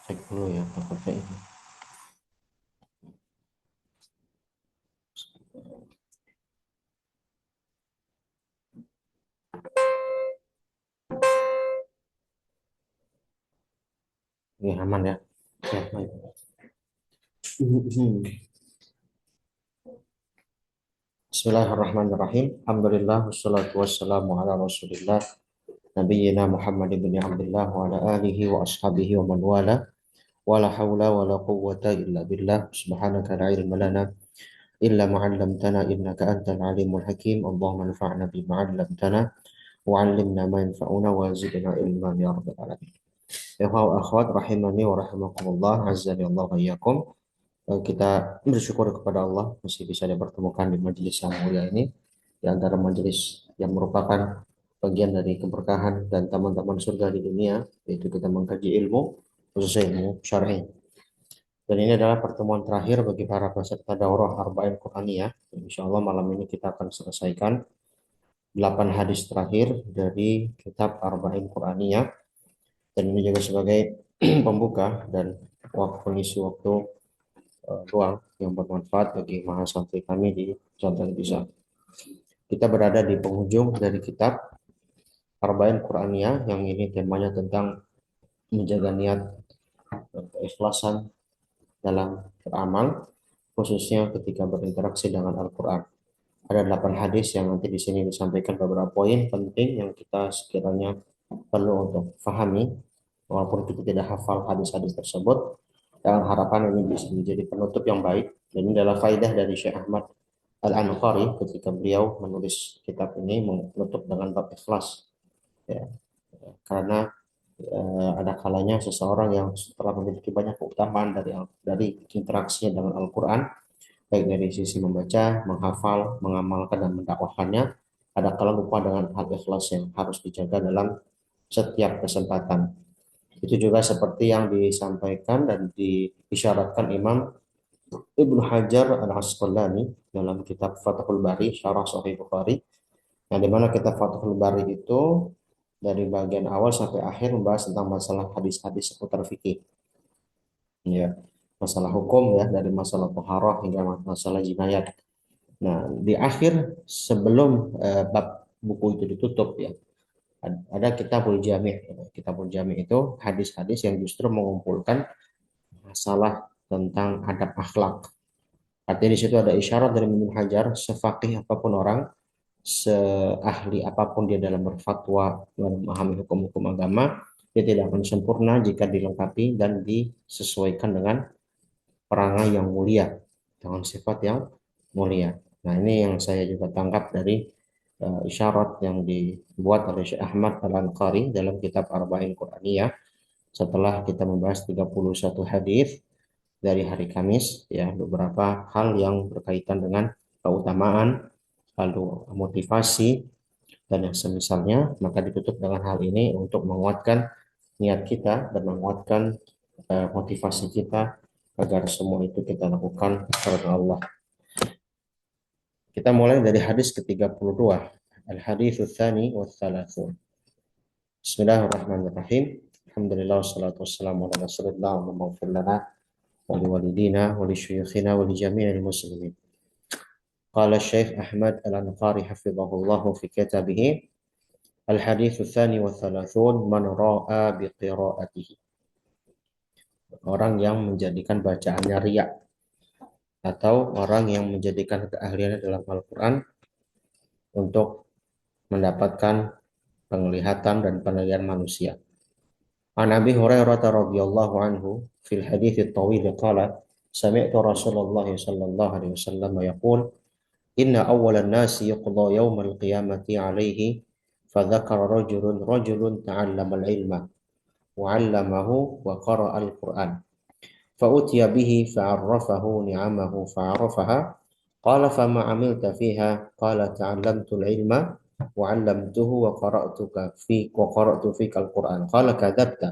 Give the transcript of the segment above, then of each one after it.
Cek dulu ya apakah ini. Ini aman ya. Ya, baik. Bismillahirrahmanirrahim. Alhamdulillah wassalatu wassalamu ala Rasulillah Nabiyyina Muhammad bin Abdullah wa ala alihi wa ashabihi wa man wala wa la hawla wa la quwwata illa billah subhanaka la ilma lana illa ma 'allamtana innaka antal alimul hakim. Allahumma anfa'na bima 'allamtana wa 'allimna ma yanfa'una wa zidna ilman ya rabbal alamin. Ikhwan wa akhwat rahimani wa rahimakumullah, azza wa jalla wa iyyakum. Kita bersyukur kepada Allah masih bisa dipertemukan di majelis yang mulia ini, di antara majelis yang merupakan bagian dari keberkahan dan teman-teman surga di dunia, yaitu kita mengkaji ilmu, khususnya ilmu syar'i. Dan ini adalah pertemuan terakhir bagi para peserta daurah Arba'in Quraniyah. Insya Allah malam ini kita akan selesaikan 8 hadis terakhir dari kitab Arba'in Quraniyah. Dan ini juga sebagai pembuka dan pengisi waktu ruang yang bermanfaat bagi mahasiswa kami di pesantren bisa. Kita berada di penghujung dari kitab Arba'in Quraniyah yang ini temanya tentang menjaga niat dan keikhlasan dalam beramal, khususnya ketika berinteraksi dengan Al-Quran. Ada 8 hadis yang nanti di sini disampaikan beberapa poin penting yang kita sekiranya perlu untuk fahami, walaupun kita tidak hafal hadis-hadis tersebut. Dengan harapan ini bisa menjadi penutup yang baik. Dan ini adalah faidah dari Syekh Ahmad Al-Anqari ketika beliau menulis kitab ini, menutup dengan bab ikhlas. Ya, karena ada kalanya seseorang yang telah memiliki banyak keutamaan dari interaksinya dengan Al-Quran, baik dari sisi membaca, menghafal, mengamalkan, dan mendakwahkannya, ada kala lupa dengan hal ikhlas yang harus dijaga dalam setiap kesempatan. Itu juga seperti yang disampaikan dan diisyaratkan Imam Ibnu Hajar Al-Asqalani dalam kitab Fathul Bari, Syarah Sahih Bukhari, yang dimana kitab Fathul Bari itu dari bagian awal sampai akhir membahas tentang masalah hadis-hadis seputar fikih, ya, masalah hukum ya, dari masalah toharah hingga masalah jinayat. Nah, di akhir sebelum bab buku itu ditutup ya, ada Kitabul Jami'. Kitabul Jami' itu hadis-hadis yang justru mengumpulkan masalah tentang adab akhlak. Artinya di situ ada isyarat dari Ibnu Hajar, sefaqih apapun orang, seahli apapun dia dalam berfatwa dan memahami hukum-hukum agama, dia tidak akan sempurna jika dilengkapi dan disesuaikan dengan perangai yang mulia, dengan sifat yang mulia. Nah, ini yang saya juga tangkap dari isyarat yang dibuat oleh Syekh Ahmad Al-Anqari dalam kitab Arba'in Quraniyah setelah kita membahas 31 hadis dari hari Kamis, ya, beberapa hal yang berkaitan dengan keutamaan, lalu motivasi dan yang semisalnya, maka ditutup dengan hal ini untuk menguatkan niat kita dan menguatkan motivasi kita agar semua itu kita lakukan karena Allah. Kita mulai dari hadis ke-32. Al-haditsus tsani wa tsalasun. Bismillahirrahmanirrahim. Alhamdulillah wassalatu wassalamu ala Rasulillah wa maghfir lana wa liwalidina wa lisyuyukhina wa lijami'il muslimin. Qala Syekh Ahmad Al-Anqari hafizahullah fi kitabih Al-haditsus tsani wa tsalasun man ra'a bi qira'atihi. Orang yang menjadikan bacaannya riya atau orang yang menjadikan keahliannya dalam Al-Quran untuk mendapatkan penglihatan dan penilaian manusia. An Abi Hurairah radhiyallahu anhu fil hadits at-tawil qala sami'tu Rasulullah sallallahu alaihi wasallam yaqul inna awwalan nasi yuqda yawmal qiyamati alaihi fadzakara rajulun ta'allama al-ilma wa 'allamahu wa qara'a al-Qur'an فأتي به فعرفه نعمه فعرفها قال فما عملت فيها قال تعلمت العلم وعلمته وقرأت فيك القرآن قال كذبت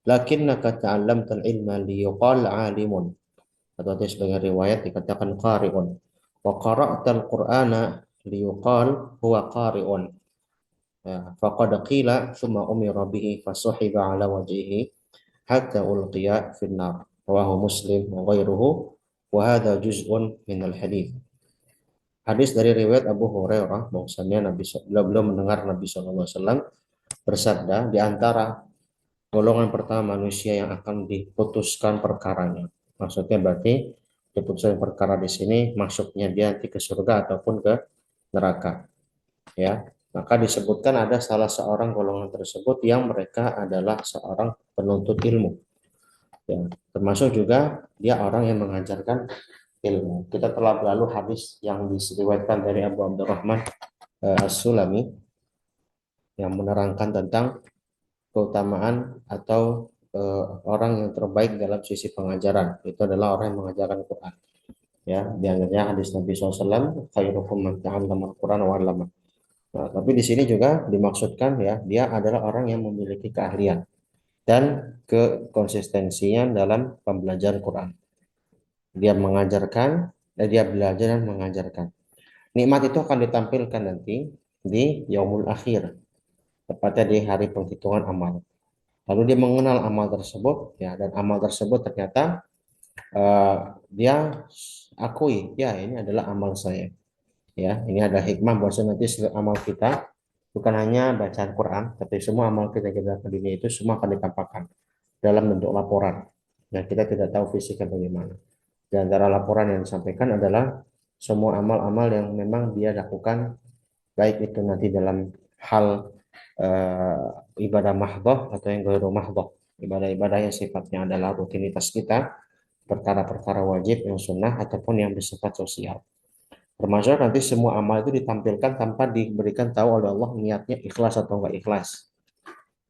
لكنك تعلمت العلم ليقال عالم atau ada sebagian riwayat dikatakan qari'un wa qara'tal qur'ana liyuqal huwa qari'un faqad qila thumma umira bihi fasuhiba ala wajhihi hatta ulqiya fin nar rawahu Muslim wa ghairuhu wa hadha juz'un min al-hadits. Hadis dari riwayat Abu Hurairah bahwasanya beliau mendengar Nabi SAW bersabda, di antara golongan pertama manusia yang akan diputuskan perkaranya. Maksudnya berarti diputuskan perkara di sini masuknya dia nanti ke surga ataupun ke neraka. Ya, maka disebutkan ada salah seorang golongan tersebut yang mereka adalah seorang penuntut ilmu. Ya, termasuk juga dia orang yang mengajarkan ilmu. Kita telah berlalu hadis yang diriwayatkan dari Abu Abdurrahman As-Sulami yang menerangkan tentang keutamaan atau orang yang terbaik dalam sisi pengajaran. Itu adalah orang yang mengajarkan Quran. Ya, di antaranya hadis Nabi SAW, khairukum man ta'allama al-Quran wa 'allama. Nah, tapi di sini juga dimaksudkan ya, dia adalah orang yang memiliki keahlian dan kekonsistensian dalam pembelajaran Quran. Dia mengajarkan dan dia belajar dan mengajarkan. Nikmat itu akan ditampilkan nanti di yaumul akhir, tepatnya di hari penghitungan amal. Lalu dia mengenal amal tersebut, ya, dan amal tersebut ternyata dia akui, ya ini adalah amal saya. Ya, ini ada hikmah bahwa nanti amal kita bukan hanya bacaan Quran, tapi semua amal kita di dunia itu semua akan ditampakkan dalam bentuk laporan. Dan kita tidak tahu fisiknya bagaimana. Di antara laporan yang disampaikan adalah semua amal-amal yang memang dia lakukan, baik itu nanti dalam hal ibadah mahdhah atau yang ghairu mahdhah, ibadah-ibadah yang sifatnya adalah rutinitas kita, perkara-perkara wajib yang sunnah ataupun yang bersifat sosial. Termasuk nanti semua amal itu ditampilkan tanpa diberikan tahu oleh Allah niatnya ikhlas atau enggak ikhlas.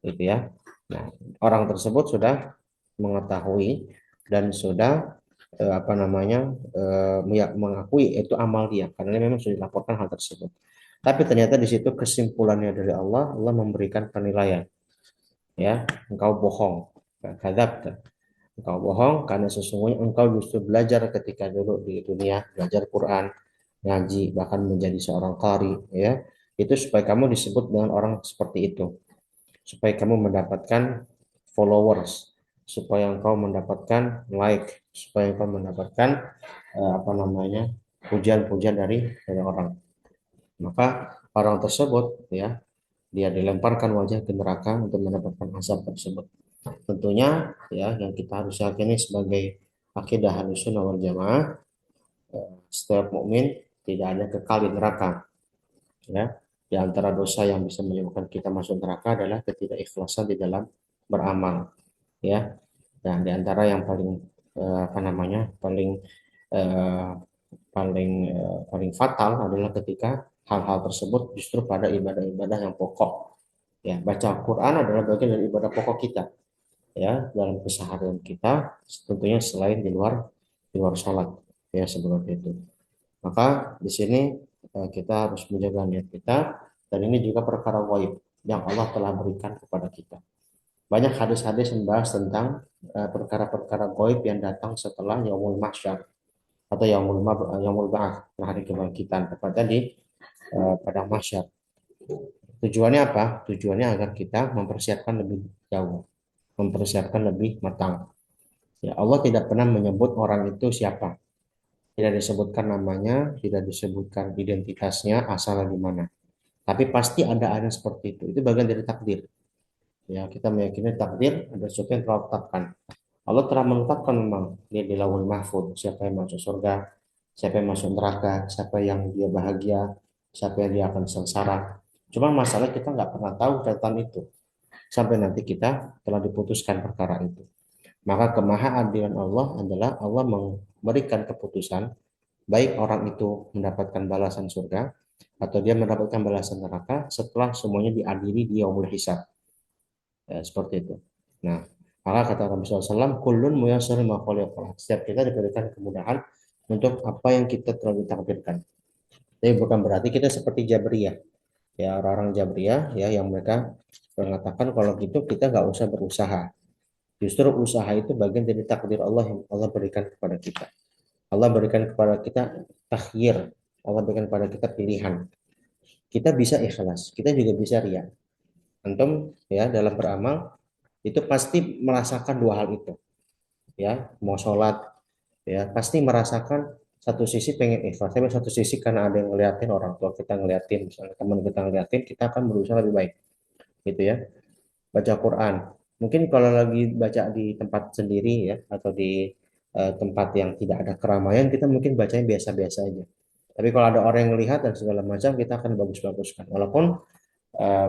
Gitu ya. Nah, orang tersebut sudah mengetahui dan sudah mengakui itu amal dia karena memang sudah dilaporkan hal tersebut. Tapi ternyata di situ kesimpulannya dari Allah, Allah memberikan penilaian. Ya, engkau bohong. Kadzabta. Engkau bohong karena sesungguhnya engkau justru belajar ketika dulu di dunia, belajar Quran, ngaji, bahkan menjadi seorang qari, ya. Itu supaya kamu disebut dengan orang seperti itu. Supaya kamu mendapatkan followers, supaya engkau mendapatkan like, supaya engkau mendapatkan pujian-pujian dari orang. Maka orang tersebut ya dia dilemparkan wajah ke neraka untuk mendapatkan azab tersebut. Tentunya ya yang kita harus yakini sebagai akidah Ahlussunnah wal Jamaah, setiap mukmin tidak ada kekal di neraka. Ya, di antara dosa yang bisa menyebabkan kita masuk neraka adalah ketidakikhlasan di dalam beramal. Ya, dan di antara yang paling paling fatal adalah ketika hal-hal tersebut justru pada ibadah-ibadah yang pokok. Ya, baca Quran adalah bagian dari ibadah pokok kita. Ya, dalam keseharian kita, tentunya selain di luar sholat. Ya, seperti itu. Maka di sini kita harus menjaga niat kita, dan ini juga perkara gaib yang Allah telah berikan kepada kita. Banyak hadis-hadis membahas tentang perkara-perkara gaib yang datang setelah yaumul mahsyar atau yaumul ba'ats, hari kebangkitan, tepatnya di padang mahsyar. Tujuannya apa? Tujuannya agar kita mempersiapkan lebih jauh, mempersiapkan lebih matang. Ya, Allah tidak pernah menyebut orang itu siapa. Tidak disebutkan namanya, tidak disebutkan identitasnya, asalnya di mana. Tapi pasti ada seperti itu. Itu bagian dari takdir. Ya, kita meyakini takdir ada sesuatu yang telah ditetapkan. Allah telah menetapkan memang dia di Lauhul Mahfuz, siapa yang masuk surga, siapa yang masuk neraka, siapa yang dia bahagia, siapa yang dia akan sengsara. Cuma masalah kita nggak pernah tahu catatan itu sampai nanti kita telah diputuskan perkara itu. Maka kemahaadilan Allah adalah Allah memberikan keputusan baik orang itu mendapatkan balasan surga atau dia mendapatkan balasan neraka setelah semuanya diadili di yaumul hisab. Ya, seperti itu. Nah, maka kata Nabi SAW, kullun muyassar lima khuliqa. Setiap kita diberikan kemudahan untuk apa yang kita telah ditakdirkan. Tapi bukan berarti kita seperti Jabriyah. Ya, orang-orang Jabriyah ya yang mereka mengatakan kalau gitu kita nggak usah berusaha. Justru usaha itu bagian dari takdir Allah yang Allah berikan kepada kita. Allah berikan kepada kita takdir. Allah berikan kepada kita pilihan. Kita bisa ikhlas, kita juga bisa riya. Antum ya dalam beramal itu pasti merasakan dua hal itu. Ya, mau sholat ya pasti merasakan satu sisi pengen ikhlas, tapi satu sisi karena ada yang ngeliatin, orang tua kita ngeliatin, misalnya teman kita ngeliatin, kita akan berusaha lebih baik, gitu ya. Baca Quran, mungkin kalau lagi baca di tempat sendiri ya atau di tempat yang tidak ada keramaian, kita mungkin bacanya biasa-biasa aja. Tapi kalau ada orang yang melihat dan segala macam, kita akan bagus-baguskan. Walaupun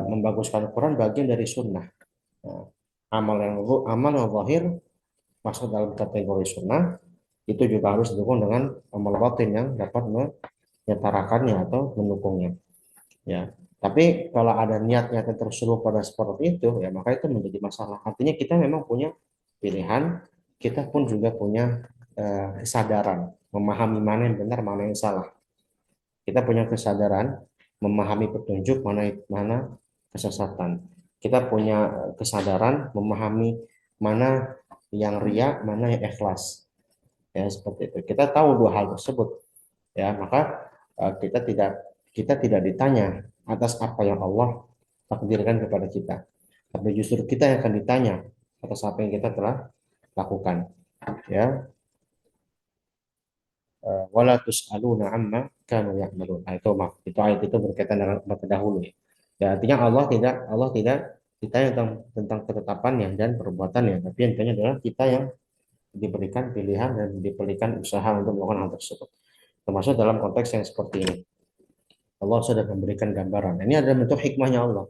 membaguskan Quran bagian dari sunnah. Nah, amal yang zahir masuk dalam kategori sunnah, itu juga harus didukung dengan amal batin yang dapat menyetarakannya atau mendukungnya. Ya, tapi kalau ada niat-niat yang tersulut pada seperti itu, ya maka itu menjadi masalah. Artinya kita memang punya pilihan, kita pun juga punya kesadaran memahami mana yang benar, mana yang salah. Kita punya kesadaran memahami petunjuk mana mana kesesatan. Kita punya kesadaran memahami mana yang riya, mana yang ikhlas. Ya, seperti itu. Kita tahu dua hal tersebut. Ya, maka kita tidak ditanya atas apa yang Allah takdirkan kepada kita. Tapi justru kita yang akan ditanya atas apa yang kita telah lakukan. Ya, wala tus'aluna amma kanu ya'malun. Nah, itu maaf, itu ayat itu berkaitan dengan umat terdahulu ya. Ya, artinya Allah tidak ditanya tentang ketetapannya dan perbuatannya, tapi yang ditanya adalah kita yang diberikan pilihan dan diberikan usaha untuk melakukan hal tersebut. Termasuk dalam konteks yang seperti ini. Allah sudah memberikan gambaran. Ini adalah bentuk hikmahnya Allah.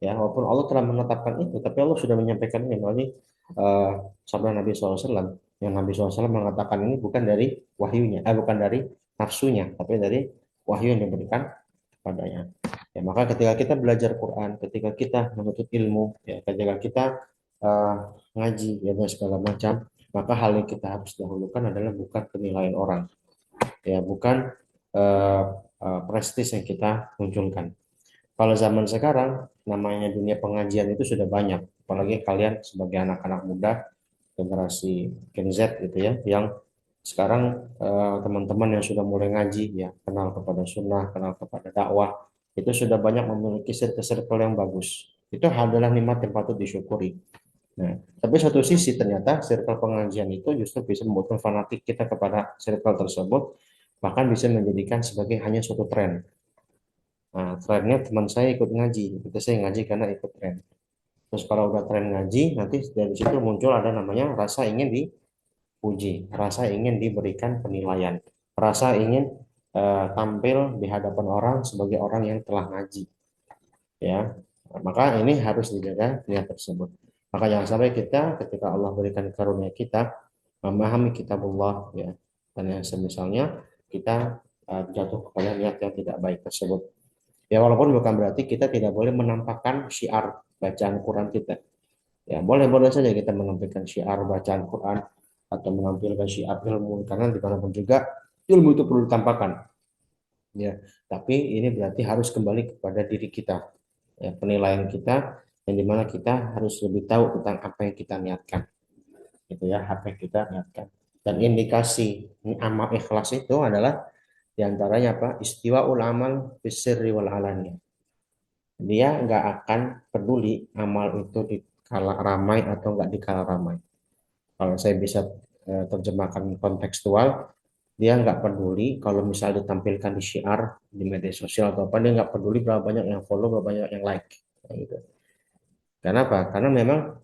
Ya, walaupun Allah telah menetapkan itu, tapi Allah sudah menyampaikan ini melalui sabda Nabi SAW. Yang Nabi SAW mengatakan ini bukan dari wahyunya, bukan dari nafsunya, tapi dari wahyu yang diberikan padanya. Ya, maka ketika kita belajar Quran, ketika kita menuntut ilmu, ya, ketika kita uh, ngaji, ya, dan segala macam, maka hal yang kita harus dahulukan adalah bukan penilaian orang, ya, bukan uh, prestis yang kita munculkan. Kalau zaman sekarang, namanya dunia pengajian itu sudah banyak, apalagi kalian sebagai anak-anak muda, generasi Gen Z gitu ya, yang sekarang teman-teman yang sudah mulai ngaji, ya, kenal kepada sunnah, kenal kepada dakwah, itu sudah banyak memiliki circle-circle yang bagus. Itu adalah nikmat yang patut disyukuri. Nah, tapi satu sisi ternyata circle pengajian itu justru bisa membuat fanatik kita kepada circle tersebut, bahkan bisa menjadikan sebagai hanya suatu tren. Nah, trennya teman saya ikut ngaji, itu saya ngaji karena ikut tren. Terus kalau udah tren ngaji, nanti dari situ muncul ada namanya rasa ingin dipuji, rasa ingin diberikan penilaian, rasa ingin tampil di hadapan orang sebagai orang yang telah ngaji, ya. Nah, maka ini harus dijaga niat tersebut. Maka jangan sampai kita ketika Allah berikan karunia kita memahami kitabullah, ya, dan yang semisalnya kita jatuh kepada niat yang tidak baik tersebut. Ya, walaupun bukan berarti kita tidak boleh menampakkan syiar bacaan Quran kita. Ya, boleh-boleh saja kita menampilkan syiar bacaan Quran atau menampilkan syiar ilmu, karena dimanapun juga ilmu itu perlu ditampakkan. Ya, tapi ini berarti harus kembali kepada diri kita. Ya, penilaian kita yang dimana kita harus lebih tahu tentang apa yang kita niatkan, gitu ya, apa yang kita niatkan. Dan indikasi amal ikhlas itu adalah diantaranya apa? Istiwaul amal bisirri wal alaniyah. Dia nggak akan peduli amal itu di kala ramai atau nggak di kala ramai. Kalau saya bisa terjemahkan kontekstual, dia nggak peduli kalau misalnya ditampilkan di syiar di media sosial atau apa, dia nggak peduli berapa banyak yang follow, berapa banyak yang like, kayak gitu. Kenapa? Karena memang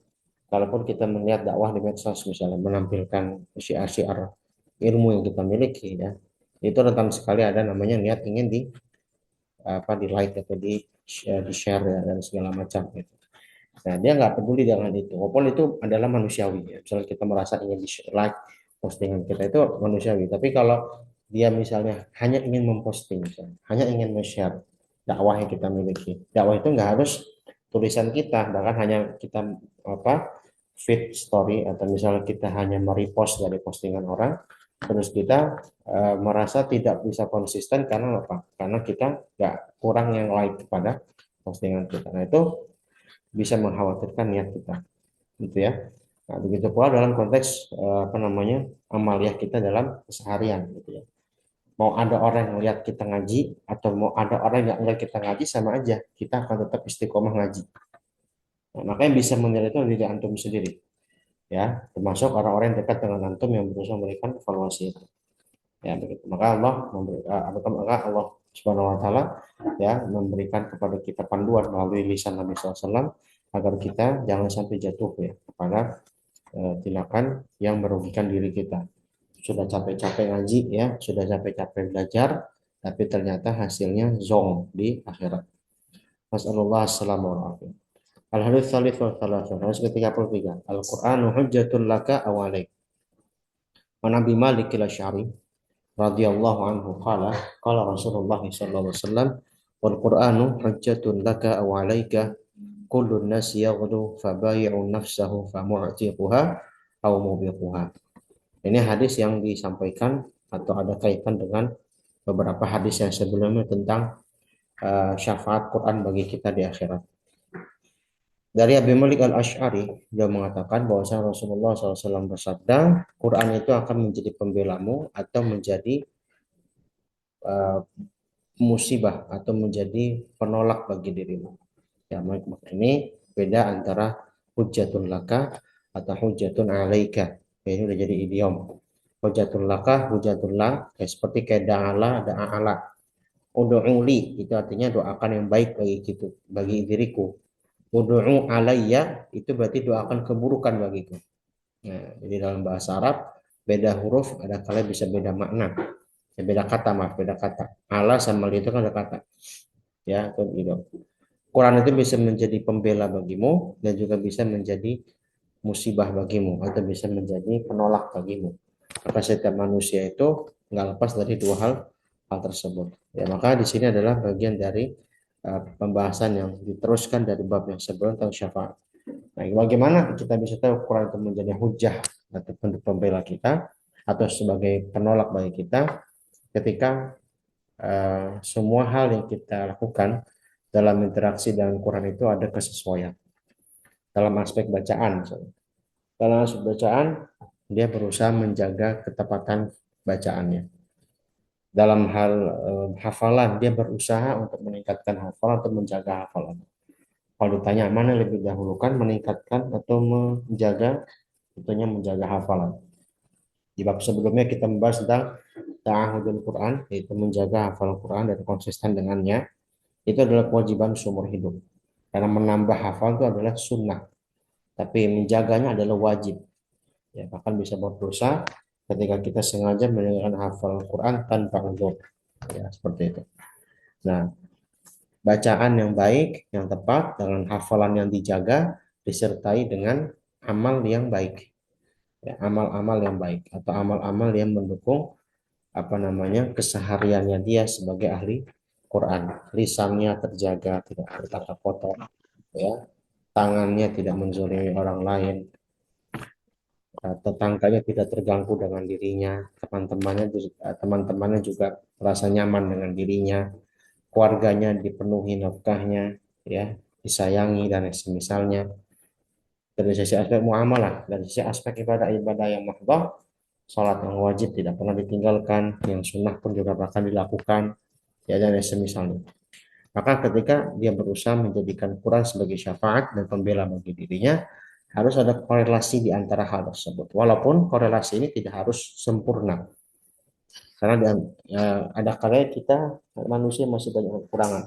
kalaupun kita melihat dakwah di medsos misalnya menampilkan syiar-syiar ilmu yang kita miliki, ya, itu rentan sekali ada namanya niat ingin di like atau di share ya, dan segala macam gitu. Nah, dia nggak peduli dengan itu, walaupun itu adalah manusiawi ya. Misalnya kita merasa ingin di like postingan kita, itu manusiawi. Tapi kalau dia misalnya hanya ingin memposting, misalnya, hanya ingin share dakwah yang kita miliki, dakwah itu nggak harus tulisan kita, bahkan hanya kita feed story, atau misalnya kita hanya merepost dari postingan orang, terus kita merasa tidak bisa konsisten karena apa? Karena kita nggak kurang yang like kepada postingan kita. Nah, itu bisa mengkhawatirkan niat kita, gitu ya. Nah, begitu pula dalam konteks amaliyah kita dalam keseharian, gitu ya. Mau ada orang yang lihat kita ngaji atau mau ada orang yang lihat kita ngaji, sama aja, kita akan tetap istiqomah ngaji. Nah, makanya bisa menilai itu dari antum sendiri, ya, termasuk orang-orang yang dekat dengan antum yang berusaha memberikan evaluasi itu, ya begitu. Maka maka Allah Subhanahu wa taala ya memberikan kepada kita panduan melalui lisan Nabi SAW agar kita jangan sampai jatuh ya kepada tindakan yang merugikan diri kita. Sudah capek-capek ngaji ya, sudah capek-capek belajar, tapi ternyata hasilnya zong di akhirat. Nasallallahu alaihi wasallam. Al-hadits salif wa thalathun. Hadis ke-33. Al-Qur'anu hujjatun laka aw alaik. An Abi Malik al-Asy'ari radhiyallahu anhu qala Rasulullah sallallahu alaihi wasallam wal Qur'anu hujjatun laka aw alaika kullun nas yaghdu fabayi'u nafsahu famu'tiquha aw mubiquha. Ini hadis yang disampaikan atau ada kaitan dengan beberapa hadis yang sebelumnya tentang syafaat Quran bagi kita di akhirat. Dari Abi Malik Al-Asy'ari, dia mengatakan bahwa Rasulullah SAW bersabda, Quran itu akan menjadi pembelamu atau menjadi uh, musibah atau menjadi penolak bagi dirimu. Ya, ini beda antara hujjatun laka atau hujjatun alaika. Ya, ini udah jadi idiom. Hujjatun laka, hujjatun la, seperti kayak da'ala, da'ala. Udu'uli, itu artinya doakan yang baik bagi diriku. Udu'u alayya, itu berarti doakan keburukan bagiku. Nah, jadi dalam bahasa Arab, beda huruf, ada kala bisa beda makna. Ya, beda kata, maaf, beda kata. Allah sama li itu kan ada kata. Ya, itu gitu. Quran itu bisa menjadi pembela bagimu dan juga bisa menjadi musibah bagimu atau bisa menjadi penolak bagimu. Maka setiap manusia itu nggak lepas dari dua hal tersebut. Ya, maka di sini adalah bagian dari pembahasan yang diteruskan dari bab yang sebelum tentang syafaat. Nah, bagaimana kita bisa tahu Quran itu menjadi hujah atau pembela kita atau sebagai penolak bagi kita ketika semua hal yang kita lakukan dalam interaksi dengan Quran itu ada kesesuaian dalam aspek bacaan. Dalam aspek bacaan, dia berusaha menjaga ketepatan bacaannya. Dalam hal hafalan, dia berusaha untuk meningkatkan hafalan atau menjaga hafalan. Kalau ditanya mana lebih dahulukan, meningkatkan atau menjaga, tentunya menjaga hafalan. Di bab sebelumnya kita membahas tentang ta'ahudul Quran, yaitu menjaga hafalan Quran dan konsisten dengannya. Itu adalah kewajiban seumur hidup. Karena menambah hafal itu adalah sunnah, tapi menjaganya adalah wajib. Ya, bahkan bisa berdosa ketika kita sengaja mendengarkan hafal Quran tanpa uzur. Ya, seperti itu. Nah, bacaan yang baik, yang tepat, dengan hafalan yang dijaga, disertai dengan amal yang baik. Ya, amal-amal yang baik atau amal-amal yang mendukung kesehariannya dia sebagai ahli Quran. Lisannya terjaga, tidak berkata kotor, ya. Tangannya tidak menzalimi orang lain, tetangganya tidak terganggu dengan dirinya, teman-temannya juga merasa nyaman dengan dirinya, keluarganya dipenuhi nafkahnya, ya. disayangi dan semisalnya. Dari sisi aspek muamalah, dari sisi aspek ibadah-ibadah yang mahdoh, sholat yang wajib tidak pernah ditinggalkan, yang sunnah pun juga bahkan dilakukan, ya dan semisalnya. Maka ketika dia berusaha menjadikan Quran sebagai syafaat dan pembela bagi dirinya, harus ada korelasi di antara hal tersebut. Walaupun korelasi ini tidak harus sempurna. Karena ada kalanya kita manusia masih banyak kekurangan.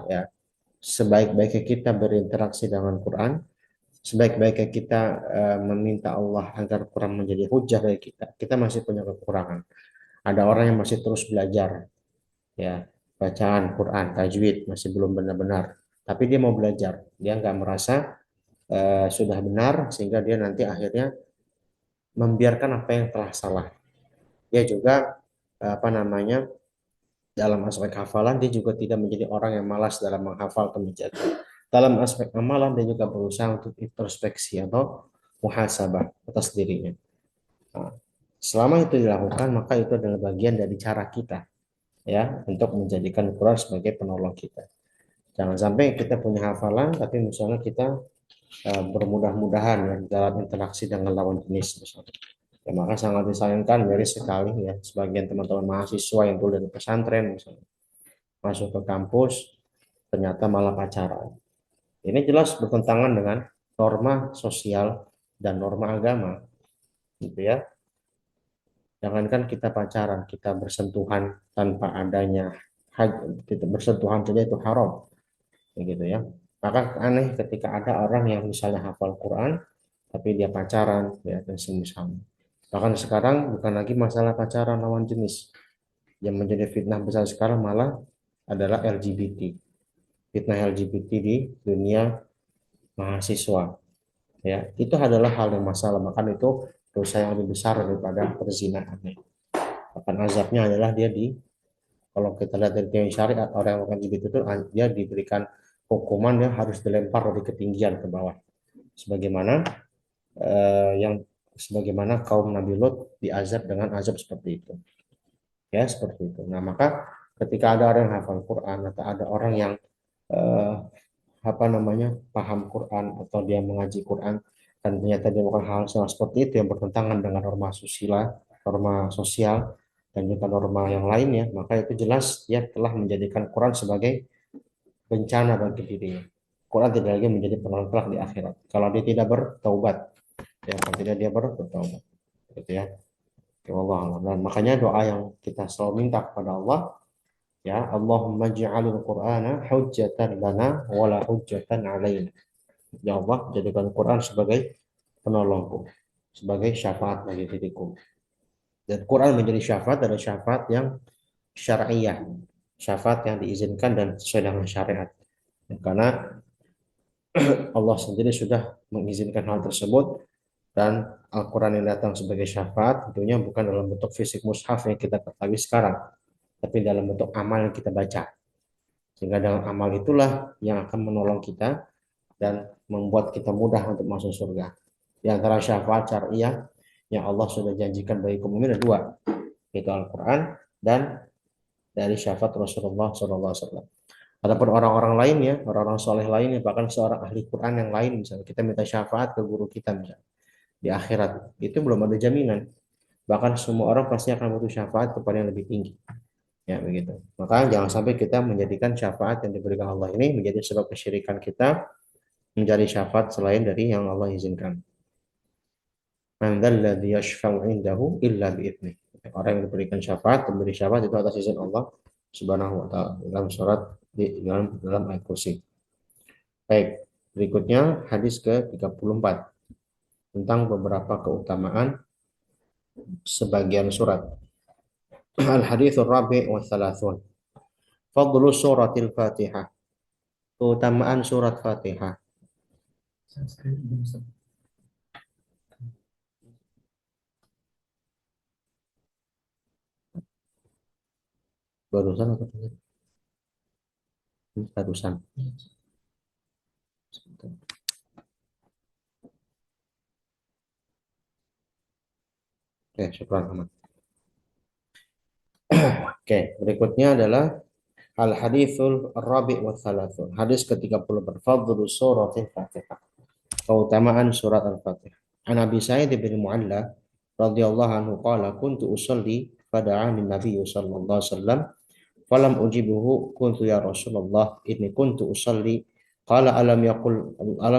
Ya, sebaik-baiknya kita berinteraksi dengan Quran, sebaik-baiknya kita meminta Allah agar Quran menjadi hujah bagi kita, kita masih punya kekurangan. Ada orang yang masih terus belajar, ya bacaan Quran, tajwid masih belum benar-benar, tapi dia mau belajar, dia nggak merasa sudah benar sehingga dia nanti akhirnya membiarkan apa yang telah salah. Dia juga apa namanya dalam aspek hafalan dia juga tidak menjadi orang yang malas dalam menghafal atau menjaga. Dalam aspek amalan dia juga berusaha untuk introspeksi atau muhasabah atas dirinya. Nah, selama itu dilakukan maka itu adalah bagian dari cara kita ya untuk menjadikan Quran sebagai penolong kita. Jangan sampai kita punya hafalan tapi misalnya kita bermudah-mudahan ya dalam interaksi dengan lawan jenis misalnya. Ya, maka sangat disayangkan dari sekali ya sebagian teman-teman mahasiswa yang dulu dari pesantren misalnya masuk ke kampus ternyata malah pacaran. Ini jelas bertentangan dengan norma sosial dan norma agama, gitu ya. Jangankan kita pacaran, kita bersentuhan tanpa adanya kita bersentuhan saja itu haram, gitu ya. Maka aneh ketika ada orang yang misalnya hafal Quran, tapi dia pacaran, ya dan semisalnya. Bahkan sekarang bukan lagi masalah pacaran lawan jenis, yang menjadi fitnah besar sekarang malah adalah LGBT, fitnah LGBT di dunia mahasiswa. Ya, itu adalah hal yang masalah, maka itu dosa yang lebih besar daripada perzinahan. Bahkan azabnya adalah dia kalau kita lihat dari teori syariat orang yang melakukan gitu itu dia diberikan hukuman yang harus dilempar dari ketinggian ke bawah. Sebagaimana yang sebagaimana kaum Nabi Lot diazab dengan azab seperti itu. Ya, seperti itu. Nah, maka ketika ada orang yang hafal Quran atau ada orang yang eh, apa namanya paham Quran atau dia mengaji Quran dan ternyata dia melakukan hal seperti itu yang bertentangan dengan norma susila, norma sosial dan juga norma yang lainnya, maka itu jelas dia telah menjadikan Quran sebagai bencana bagi dirinya. Quran tidak lagi menjadi penolong di akhirat kalau dia tidak bertaubat, ya kalau tidak dia bertaubat, gitu ya. Ya Allah, dan makanya doa yang kita selalu minta kepada Allah, ya Allahumma ja'alil Qur'ana hujjatan lana wala hujjatan alaina. Ya Allah, jadikan Quran sebagai penolongku, sebagai syafaat bagi diriku. Dan Quran menjadi syafaat adalah syafaat yang syariah, syafaat yang diizinkan dan sesuai dengan syariat. Karena Allah sendiri sudah mengizinkan hal tersebut dan Al-Quran yang datang sebagai syafaat tentunya bukan dalam bentuk fisik mushaf yang kita ketahui sekarang, tapi dalam bentuk amal yang kita baca. Sehingga dengan amal itulah yang akan menolong kita dan membuat kita mudah untuk masuk surga. Di antara syafaat syariah yang Allah sudah janjikan bagi kaum mukmin ada dua, yaitu Al-Quran dan dari syafaat Rasulullah SAW. Adapun orang-orang lainnya, orang-orang soleh lainnya, bahkan seorang ahli Quran yang lain, misalnya kita minta syafaat ke guru kita misalnya di akhirat, itu belum ada jaminan. Bahkan semua orang pasti akan butuh syafaat kepada yang lebih tinggi. Ya begitu. Maka jangan sampai kita menjadikan syafaat yang diberikan Allah ini menjadi sebab kesyirikan kita mencari syafaat selain dari yang Allah izinkan. Man dzalladzi yashfa'u 'indahu illa bi'idnih. Orang yang diberikan syafaat, memberi syafaat itu atas izin Allah Subhanahu wa taala dalam surat dalam ayat kursi. Baik, berikutnya hadis ke-34 tentang beberapa keutamaan sebagian surat. Al-haditsul rabi' wa thalathun. Fadlu suratil Fatihah. Keutamaan surat Fatihah. Barusan apa tadi? Barusan. Oke, syukran Ahmad. Oke, berikutnya adalah Al-hadithul rabi' wa thalathun. Hadis ke-30, fadlu suratul Fatihah. Keutamaan surat Al-Fatihah. An Abi Sa'id bin Mu'alla radhiyallahu anhu qala kuntu usolli fada'ani Nabi sallallahu alaihi wasallam falam ujibuhu kuntu ya Rasulullah inni kuntu usolli qala alam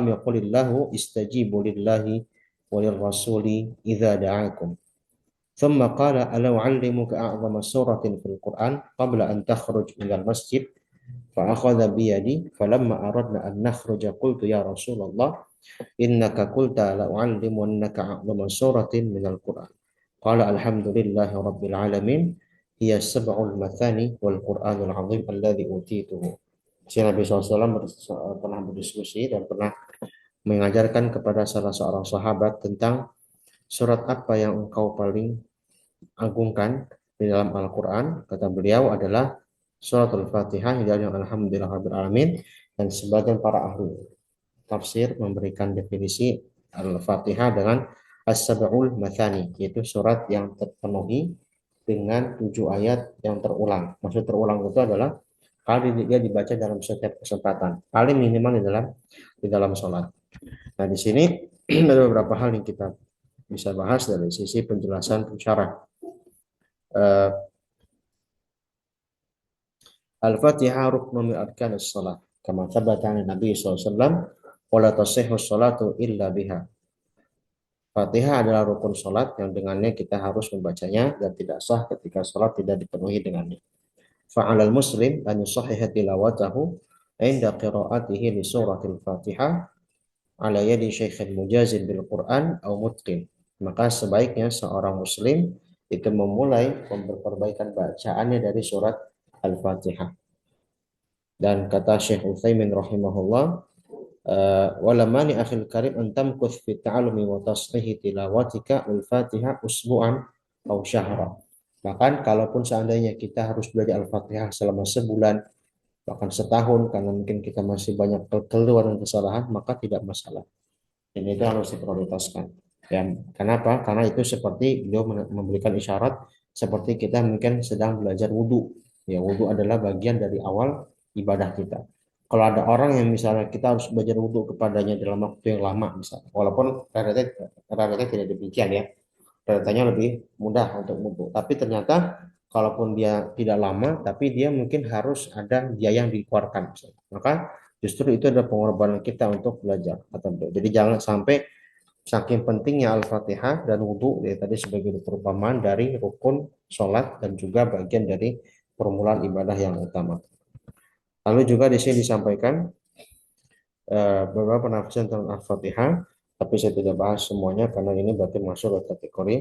yaqulillahu istajibu lillahi wa lirrasuli idza da'akum. ثم قال ألا أعلمك أعظم سورة في القرآن قبل أن تخرج إلى المسجد فأخذ بيدي فلما أردنا أن نخرج قلت يا رسول الله إنك قلت لأعلمنك أعظم سورة من القرآن قال الحمد لله رب العالمين هي السبع المثاني والقرآن العظيم الذي أوتيته. Si Nabi SAW pernah berdiskusi dan pernah mengajarkan kepada salah seorang sahabat tentang surat apa yang engkau paling agungkan di dalam Al-Quran. Kata beliau adalah surat Al-Fatihah yang Alhamdulillahirabbil alamin, dan sebagian para ahli tafsir memberikan definisi Al-Fatihah dengan As-Sab'ul Mathani, yaitu surat yang terpenuhi dengan 7 ayat yang terulang. Maksud terulang itu adalah kali dia dibaca dalam setiap kesempatan, paling minimal di dalam sholat. Nah, di sini ada beberapa hal yang kita bisa bahas dari sisi penjelasan syarah. Al-Fatihah ruknun min arkanis shalah kama thabata 'an Nabi sallallahu alaihi wasallam wa la tasihhu sholatu illa biha. Fatihah adalah rukun salat yang dengannya kita harus membacanya dan tidak sah ketika salat tidak dipenuhi dengannya. Fa'alal muslim an yusahhiha tilawatahu 'inda qira'atihi li suratil Fatihah ala yadi syaikhin mujazin bil Qur'an au mutqin. Maka sebaiknya seorang muslim itu memulai memperbaikan bacaannya dari surat Al-Fatihah. Dan kata Syekh Utsaimin rahimahullah, walamani akhil karim antam kuth fi ta'alumi wa tasrihi tilawatika al-Fatihah usbu'an aw syahra. Bahkan kalaupun seandainya kita harus belajar Al-Fatihah selama sebulan, bahkan setahun, karena mungkin kita masih banyak kekeliruan dan kesalahan, maka tidak masalah. Ini itu harus diprioritaskan. Ya, kenapa? Karena itu seperti beliau memberikan isyarat seperti kita mungkin sedang belajar wudhu. Ya, wudhu adalah bagian dari awal ibadah kita. Kalau ada orang yang misalnya kita harus belajar wudhu kepadanya dalam waktu yang lama, misalnya, walaupun rata-rata tidak demikian ya, realitanya lebih mudah untuk wudhu. Tapi ternyata kalaupun dia tidak lama, tapi dia mungkin harus ada biaya yang dikeluarkan, misalnya. Maka justru itu adalah pengorbanan kita untuk belajar. Jadi jangan sampai saking pentingnya Al-Fatihah dan wudhu ya, tadi sebagai perumpamaan dari rukun sholat dan juga bagian dari permulaan ibadah yang utama. Lalu juga di sini disampaikan beberapa penafsiran tentang Al-Fatihah, tapi saya tidak bahas semuanya karena ini berarti masuk ke kategori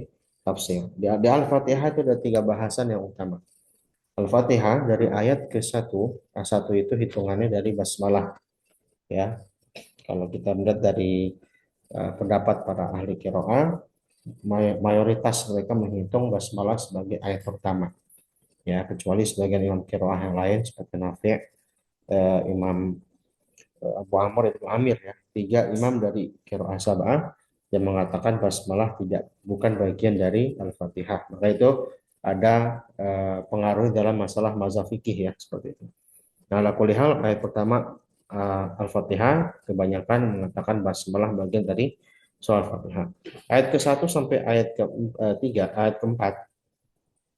tafsir. Di Al-Fatihah itu ada 3 bahasan yang utama. Al-Fatihah dari ayat ke-1, A1 itu hitungannya dari basmalah ya. Kalau kita melihat dari pendapat para ahli qiraah, mayoritas mereka menghitung basmalah sebagai ayat pertama. Ya, kecuali sebagian imam qiraah yang lain seperti Nafi', Imam Abu Amr itu Amir ya, 3 imam dari qiraah sab'ah yang mengatakan basmalah bukan bagian dari Al-Fatihah. Maka itu ada pengaruh dalam masalah mazhab fikih ya, seperti itu. Nah, ala kulli hal ayat pertama Al-Fatihah kebanyakan mengatakan basmalah bagian dari surah Al-Fatihah. Ayat ke-1 sampai ayat ke-3, ayat ke-4,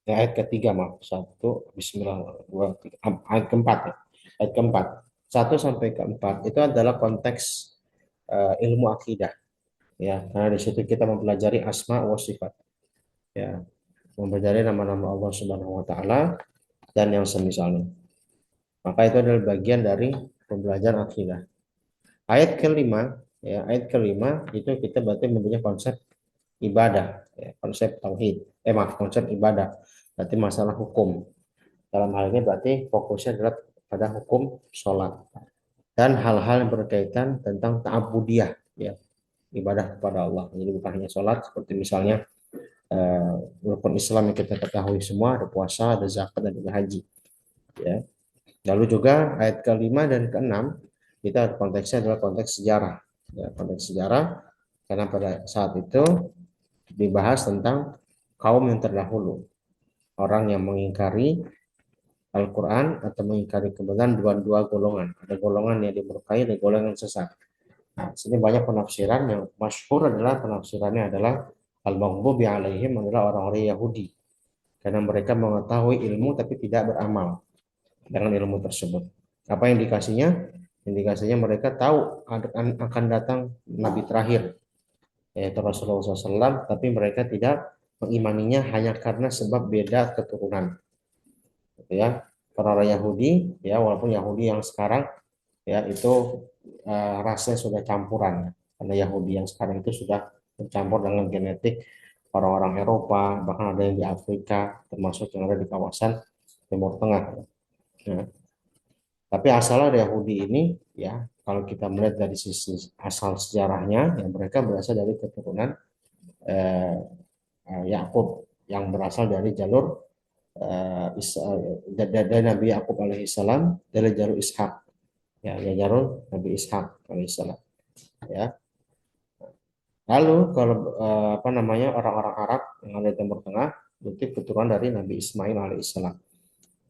ayat ke-3 maaf, 1 bismillah 2 3, ayat ke-4 ya. Ayat ke-4, 1 sampai ke-4 itu adalah konteks ilmu akidah ya, karena di situ kita mempelajari asma wa sifat ya, mempelajari nama-nama Allah Subhanahu wa taala dan yang semisalnya. Maka itu adalah bagian dari pembelajaran akidah. Ayat kelima, ya, ayat kelima itu kita berarti mempunyai konsep ibadah, ya, konsep tauhid. Konsep ibadah. Berarti masalah hukum. Dalam hal ini berarti fokusnya adalah pada hukum sholat dan hal-hal yang berkaitan tentang ta'abudiyah, ya, ibadah kepada Allah. Jadi bukan hanya sholat, seperti misalnya rukun Islam yang kita ketahui semua, ada puasa, ada zakat, dan juga haji. Ya. Lalu juga ayat ke-5 dan ke-6 kita konteksnya adalah konteks sejarah. Ya, konteks sejarah karena pada saat itu dibahas tentang kaum yang terdahulu, orang yang mengingkari Al-Quran atau mengingkari kebenaran dua golongan. Ada golongan yang dimurkai, ada golongan yang sesat. Nah, sini banyak penafsiran yang masyhur adalah penafsirannya adalah al-maghdubi alaihim adalah orang-orang Yahudi karena mereka mengetahui ilmu tapi tidak beramal dengan ilmu tersebut. Apa indikasinya? Indikasinya mereka tahu akan datang nabi terakhir yaitu Rasulullah SAW, tapi mereka tidak mengimaninya hanya karena sebab beda keturunan. Gitu ya. Para orang Yahudi, ya walaupun Yahudi yang sekarang ya itu rasnya sudah campuran, karena Yahudi yang sekarang itu sudah bercampur dengan genetik orang-orang Eropa, bahkan ada yang di Afrika, termasuk yang ada di kawasan Timur Tengah. Nah, tapi asal dari Yahudi ini, ya kalau kita melihat dari sisi asal sejarahnya, ya mereka berasal dari keturunan eh, Yakub yang berasal dari jalur dari Nabi Yakub alaihissalam dari jalur Ishak, ya jalur Nabi Ishak alaihissalam. Ya. Lalu kalau apa namanya orang-orang Arab yang ada di Timur Tengah itu keturunan dari Nabi Ismail alaihissalam.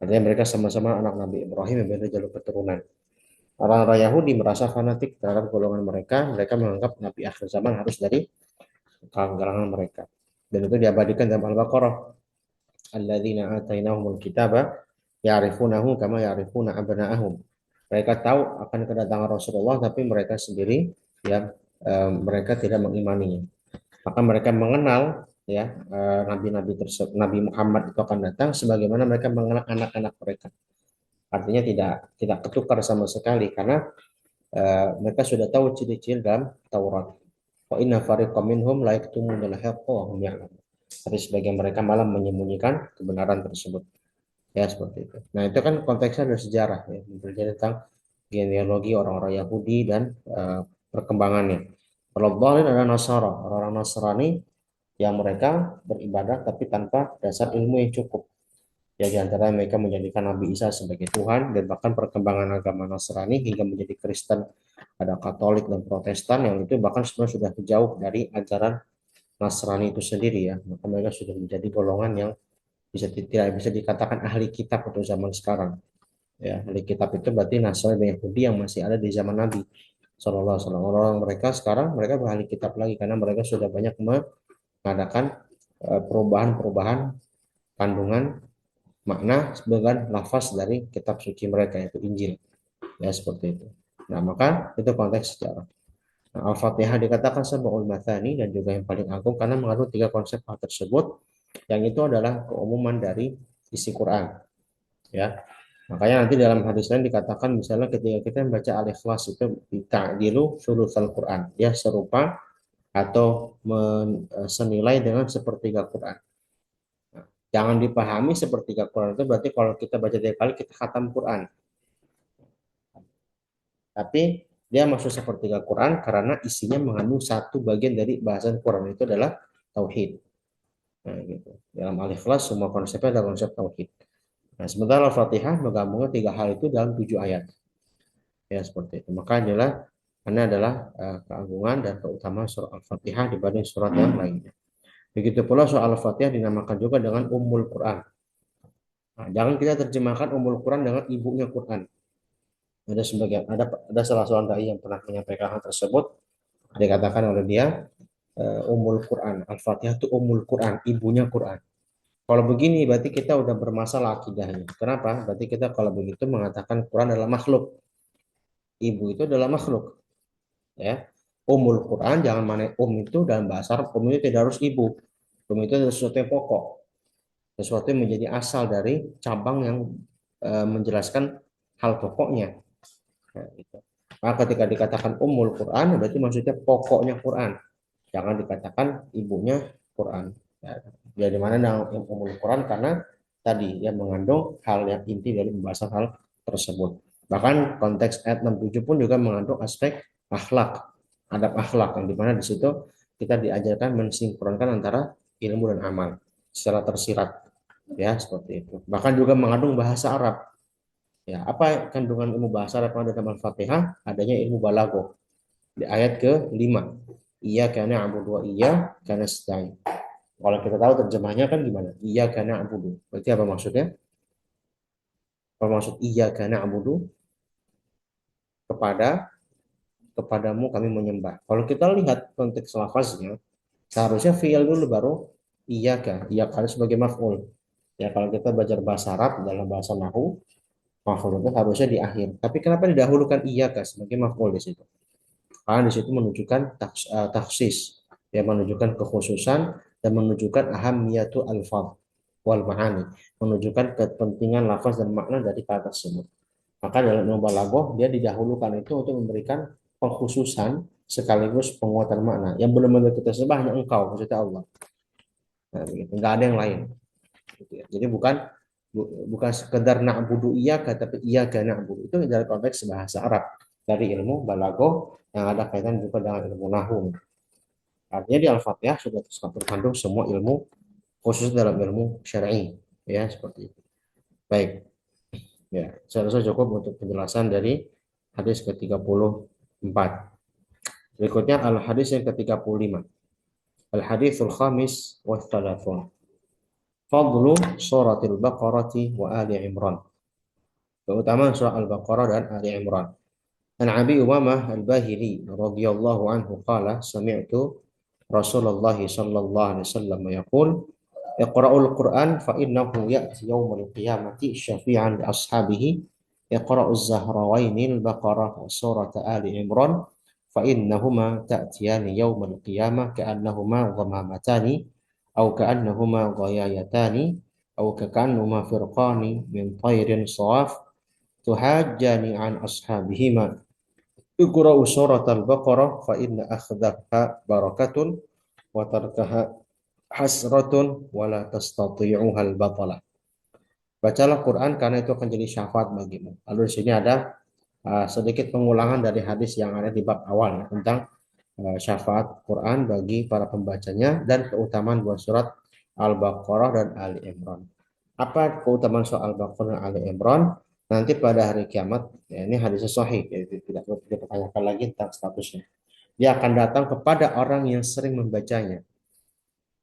Artinya mereka sama-sama anak Nabi Ibrahim yang beda jalur keturunan. Orang-orang Yahudi merasa fanatik terhadap golongan mereka. Mereka menganggap Nabi akhir zaman harus dari kalangan mereka. Dan itu diabadikan dalam Al-Baqarah. Alladzina atainahumul kitaba ya'rifunahu kama ya'rifuna abna'ahum. Mereka tahu akan kedatangan Rasulullah, tapi mereka sendiri ya mereka tidak mengimaninya. Maka mereka mengenal ya nabi-nabi tersebut, Nabi Muhammad itu akan datang sebagaimana mereka mengenal anak-anak mereka. Artinya tidak ketukar sama sekali karena mereka sudah tahu ciri-ciri dalam Taurat. Wa inna fariqam minhum la yaktumuna al-haqqa wa hum ya'lamun. Tapi sebagian mereka malah menyembunyikan kebenaran tersebut. Ya seperti itu. Nah itu kan konteksnya dari sejarah ya, bercerita tentang genealogi orang-orang Yahudi dan perkembangannya. Kalau Dhalin ada Nasara, orang-orang Nasrani yang mereka beribadah tapi tanpa dasar ilmu yang cukup. Ya di antara mereka menjadikan Nabi Isa sebagai Tuhan dan bahkan perkembangan agama Nasrani hingga menjadi Kristen, ada Katolik dan Protestan yang itu bahkan sebenarnya sudah jauh dari ajaran Nasrani itu sendiri ya. Maka mereka sudah menjadi golongan yang tidak bisa dikatakan ahli kitab pada zaman sekarang. Ya, ahli kitab itu berarti Nasrani dan Yahudi yang masih ada di zaman Nabi Sallallahu Alaihi Wasallam. Orang mereka sekarang mereka ahli kitab lagi karena mereka sudah banyak mengadakan perubahan-perubahan kandungan makna sebagian lafaz dari kitab suci mereka yaitu Injil. Ya seperti itu. Nah, maka itu konteks sejarah. Nah, Al-Fatihah dikatakan Sab'ul Mathani dan juga yang paling agung karena mengandung tiga konsep hal tersebut yang itu adalah keumuman dari isi Quran. Ya, makanya nanti dalam hadis lain dikatakan misalnya ketika kita membaca Al-Ikhlas itu ta'dilu sulutsal Quran, dia serupa atau senilai dengan sepertiga Quran. Nah, jangan dipahami sepertiga Quran itu berarti kalau kita baca tiga kali kita khatam Quran. Tapi dia masuk sepertiga Quran karena isinya mengandung satu bagian dari bahasan Quran itu adalah tauhid. Nah, gitu. Dalam Al-Ikhlas semua konsepnya adalah konsep tauhid. Nah, sementara Al-Fatihah menggabungkan tiga hal itu dalam 7 ayat. Ya, seperti itu. Maka ini adalah keagungan dan keutamaan surah Al-Fatihah dibanding surat yang lainnya. Begitu pula surah Al-Fatihah dinamakan juga dengan Ummul Quran. Nah, jangan kita terjemahkan Ummul Quran dengan ibunya Quran. Ada salah seorang dai yang pernah menyampaikan hal tersebut. Dikatakan oleh dia Ummul Quran. Al-Fatihah itu Ummul Quran, ibunya Quran. Kalau begini berarti kita udah bermasalah akidahnya. Kenapa? Berarti kita kalau begitu mengatakan Quran adalah makhluk. Ibu itu adalah makhluk. Ya. Umul Quran jangan mana itu dalam bahasa Arab itu tidak harus ibu. Itu adalah sesuatu yang pokok. Sesuatu yang menjadi asal dari cabang yang menjelaskan hal pokoknya. Nah, gitu. Maka ketika dikatakan umul Quran berarti maksudnya pokoknya Quran. Jangan dikatakan ibunya Quran. Ya, jadi mana yang umul Quran karena tadi dia mengandung hal yang inti dari pembahasan hal tersebut. Bahkan konteks ayat 67 pun juga mengandung aspek akhlak, adab akhlak yang dimana di situ kita diajarkan mensinkronkan antara ilmu dan amal secara tersirat ya seperti itu. Bahkan juga mengandung bahasa Arab. Ya, apa kandungan ilmu bahasa Arab pada dalam Al-Fatihah? Adanya ilmu balaghah di ayat ke-5. Iya karena abu dua iya karena sedang. Kalau kita tahu terjemahnya kan gimana? Iya karena abu. Berarti apa maksudnya? Kalau maksud iyyaka na'budu, kepadamu kami menyembah. Kalau kita lihat konteks lafaznya, seharusnya fi'il dulu baru iyyaka. Iyyaka harus sebagai maf'ul. Ya kalau kita belajar bahasa Arab dalam bahasa Nahu, maf'ul itu harusnya di akhir. Tapi kenapa didahulukan iyyaka sebagai maf'ul di situ? Karena di situ menunjukkan taksis, ya menunjukkan kekhususan dan menunjukkan ahamiyatu alfaz wal ma'ani, menunjukkan kepentingan lafaz dan makna dari kata tersebut. Maka dalam ilmu balaghah dia didahulukan itu untuk memberikan pengkhususan sekaligus penguatan makna. Yang benar-benar kita sembah hanya Engkau, maksudnya Allah. Nah, begitu. Nggak ada yang lain. Gitu ya. Jadi bukan sekedar na'budu iyyaka, tapi iyyaka na'budu. Itu dari konteks bahasa Arab, dari ilmu balaghah yang ada kaitan juga dengan ilmu nahwu. Artinya di Al-Fatihah sudah terkandung semua ilmu khusus dalam ilmu syar'i, ya seperti itu. Baik, ya saya rasa cukup untuk penjelasan dari hadis ke-34. Berikutnya al-hadis yang ke-35. Al-haditsul khamis wa thalathun. Fadlu suratil Baqarati wa Ali Imran. Keutamaan surah Al-Baqarah dan Ali Imran. An Abi Umamah Al-Bahili radhiyallahu anhu qala sami'tu Rasulullah sallallahu alaihi wasallam yaqul Iqra'ul Qur'an fa innahu ya'ti yaumil qiyamati syafi'an li ashabihi Iqra'uz Zahrawainil Baqarah wa surat Ali Imran fa innahuma ta'tiyani yaumil qiyamah ka'annahuma dhamamatani aw ka'annahuma ghayayatani aw ka'annahuma firqani min tayrin sawaf tuhajjani an ashabihima Iqra'u surat al-Baqarah fa inna akhdaha barakatun wa tarkaha hasratun wa la tastati'uha al-batalah. Bacalah Quran karena itu akan jadi syafaat bagimu. Lalu di sini ada sedikit pengulangan dari hadis yang ada di bab awal ya, tentang syafaat Quran bagi para pembacanya dan keutamaan dua surat Al-Baqarah dan Ali Imran. Apa keutamaan soal Al-Baqarah dan Ali Imran? Nanti pada hari kiamat, ya ini hadis sahih, ya, tidak perlu dipertanyakan lagi tentang statusnya. Dia akan datang kepada orang yang sering membacanya.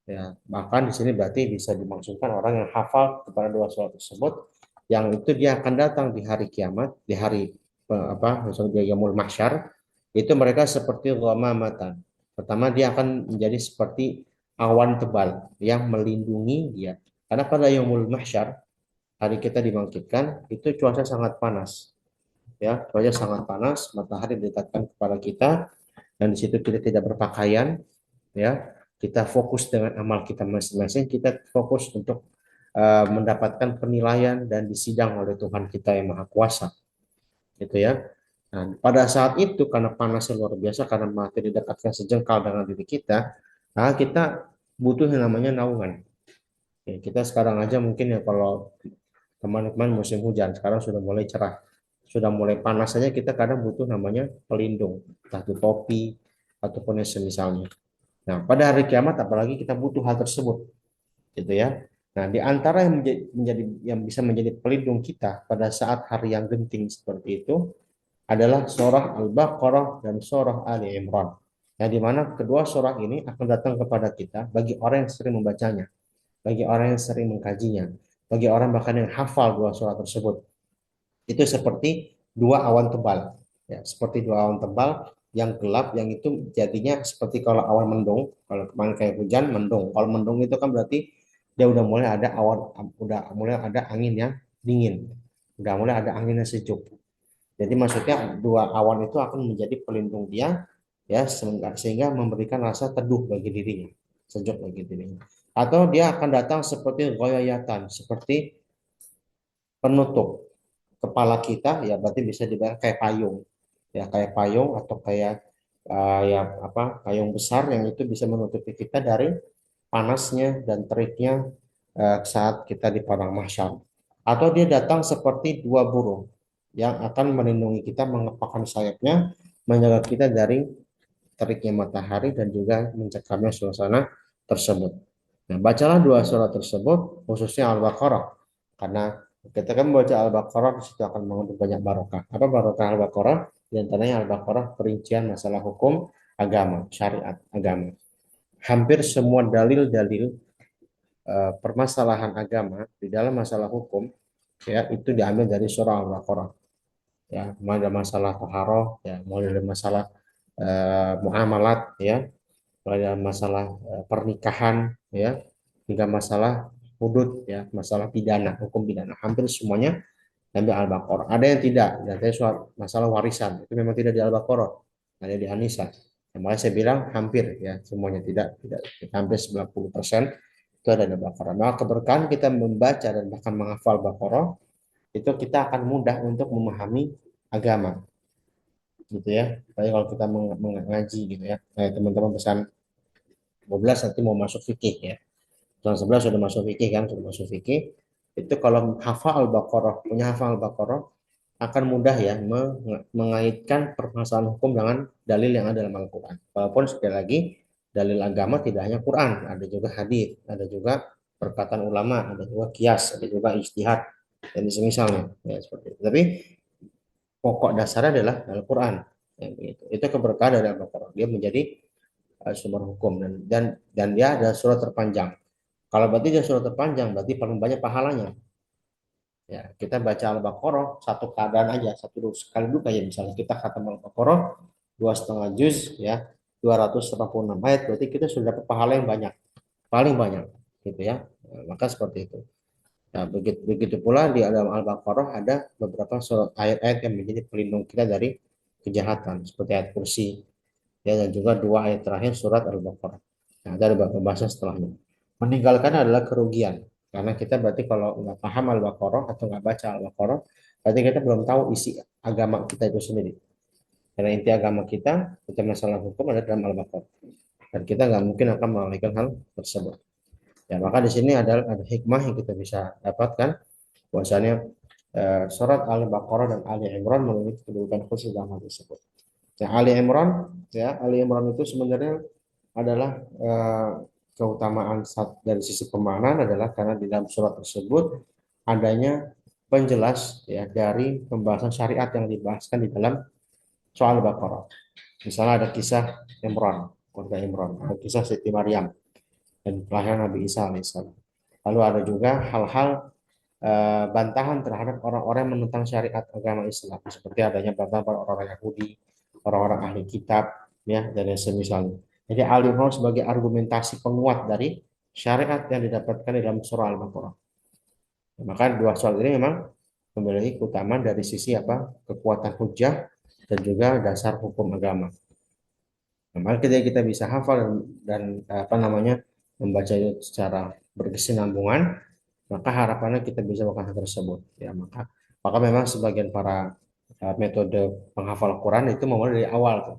Ya, bahkan di sini berarti bisa dimaksudkan orang yang hafal kepada dua surat tersebut, yang itu dia akan datang di hari kiamat, di hari misalnya Yaumul Mahsyar, itu mereka seperti ghamamatan. Pertama dia akan menjadi seperti awan tebal yang melindungi dia. Karena pada Yaumul Mahsyar, hari kita dibangkitkan, itu cuaca sangat panas. Ya, cuaca sangat panas, matahari didekatkan kepada kita, dan di situ kita tidak berpakaian, ya kita fokus dengan amal kita masing-masing, kita fokus untuk mendapatkan penilaian dan disidang oleh Tuhan kita yang maha kuasa gitu ya. Nah, pada saat itu karena panasnya luar biasa, karena matahari didekatkan sejengkal dengan diri kita, nah kita butuh yang namanya naungan. Ya, kita sekarang aja mungkin ya kalau teman-teman musim hujan sekarang sudah mulai cerah, sudah mulai panas saja kita kadang butuh namanya pelindung, entah itu topi ataupun yang semisalnya. Nah, pada hari kiamat apalagi kita butuh hal tersebut, gitu ya. Nah, di antara yang yang bisa menjadi pelindung kita pada saat hari yang genting seperti itu adalah surah Al-Baqarah dan surah Ali Imran. Yang dimana kedua surah ini akan datang kepada kita bagi orang yang sering membacanya, bagi orang yang sering mengkajinya, bagi orang bahkan yang hafal dua surah tersebut. Itu seperti dua awan tebal, ya, seperti dua awan tebal yang gelap, yang itu jadinya seperti kalau awan mendung, kalau kemarin kayak hujan mendung. Kalau mendung itu kan berarti dia udah mulai ada awan, udah mulai ada angin yang dingin, udah mulai ada angin yang sejuk. Jadi maksudnya dua awan itu akan menjadi pelindung dia, ya, sehingga memberikan rasa teduh bagi dirinya, sejuk bagi dirinya. Atau dia akan datang seperti goyayatan, seperti penutup kepala kita, ya berarti bisa dibilang kayak payung, ya kayak payung atau kayak ya apa payung besar yang itu bisa menutupi kita dari panasnya dan teriknya saat kita di padang mahsyar. Atau dia datang seperti dua burung yang akan melindungi kita, mengepakkan sayapnya, menjaga kita dari teriknya matahari dan juga mencekamnya suasana tersebut. Nah, bacalah dua surat tersebut, khususnya Al-Baqarah, karena ketika membaca Al-Baqarah di situ akan mengandung banyak barokah. Apa barokah Al-Baqarah? Di antaranya Al-Baqarah perincian masalah hukum agama, syariat agama. Hampir semua dalil-dalil permasalahan agama di dalam masalah hukum ya itu diambil dari surah Al-Baqarah. Ya, mulai dari masalah taharah, ya, mulai dari masalah muamalat, ya, mulai dari masalah pernikahan, ya, hingga masalah hudud, ya, masalah pidana, hukum pidana, hampir semuanya diambil Al-Baqarah. Ada yang tidak, katanya soal masalah warisan itu memang tidak di Al-Baqarah, ada di An-Nisa. Ya, makanya saya bilang hampir, ya, semuanya tidak hampir 90% itu ada di Al-Baqarah. Maka keberkahan kita membaca dan bahkan menghafal Baqarah itu kita akan mudah untuk memahami agama, gitu ya. Tapi kalau kita mengaji gitu ya, kayak teman-teman pesan 12 nanti mau masuk fikih ya. Tahun 11 sudah masuk fikih kan, sudah masuk fikih. Itu kalau hafal Al-Baqarah, punya hafal Al-Baqarah akan mudah ya mengaitkan permasalahan hukum dengan dalil yang ada dalam Al-Qur'an. Walaupun sekali lagi dalil agama tidak hanya Quran, ada juga hadis, ada juga perkataan ulama, ada juga kias, ada juga ijtihad dan semisalnya ya seperti itu. Tapi pokok dasarnya adalah Al-Quran. Ya, begitu. Itu keberkahan dari Al-Baqarah. Dia menjadi sumber hukum dan dia ada surat terpanjang. Kalau berarti dia surat terpanjang, berarti paling banyak pahalanya. Ya, kita baca Al-Baqarah satu keadaan aja, satu sekali dulu aja. Misalnya kita khatam Al-Baqarah 2,5 juz, ya, 286 ayat, berarti kita sudah dapat pahala yang banyak, paling banyak, gitu ya. Nah, maka seperti itu. Nah, begitu, begitu pula di dalam Al-Baqarah ada beberapa surat ayat-ayat yang menjadi pelindung kita dari kejahatan, seperti ayat kursi, ya, dan juga dua ayat terakhir surat Al-Baqarah. Nah, ada beberapa bahasa setelahnya. Meninggalkan adalah kerugian, karena kita berarti kalau nggak paham Al-Baqarah atau nggak baca Al-Baqarah, berarti kita belum tahu isi agama kita itu sendiri. Karena inti agama kita masalah hukum ada dalam Al-Baqarah. Dan kita nggak mungkin akan melalaikan hal tersebut. Ya, maka di sini ada hikmah yang kita bisa dapatkan bahwasanya surat Al-Baqarah dan Ali Imran memiliki kedudukan khusus dalam hal tersebut. Ya, Ali Imran itu sebenarnya adalah keutamaan dari sisi pemahaman adalah karena di dalam surat tersebut adanya penjelas ya dari pembahasan syariat yang dibahaskan di dalam soal Al-Baqarah. Misalnya ada kisah Imran, keluarga Imran, ada kisah Siti Maryam dan kelahiran Nabi Isa alaihissalam. Lalu ada juga hal-hal bantahan terhadap orang-orang yang menentang syariat agama Islam, seperti adanya bantahan pada orang-orang Yahudi, orang-orang ahli kitab, ya, dan yang semisalnya. Jadi Al-Imran sebagai argumentasi penguat dari syariat yang didapatkan di dalam surah Al-Baqarah. Maka dua soal ini memang memiliki keutamaan dari sisi apa? Kekuatan hujah dan juga dasar hukum agama. Nah, maka ketika kita bisa hafal dan apa namanya membaca itu secara berkesinambungan, maka harapannya kita bisa melakukan hal tersebut. Ya, maka memang sebagian para metode penghafal Quran itu memulai dari awal tuh.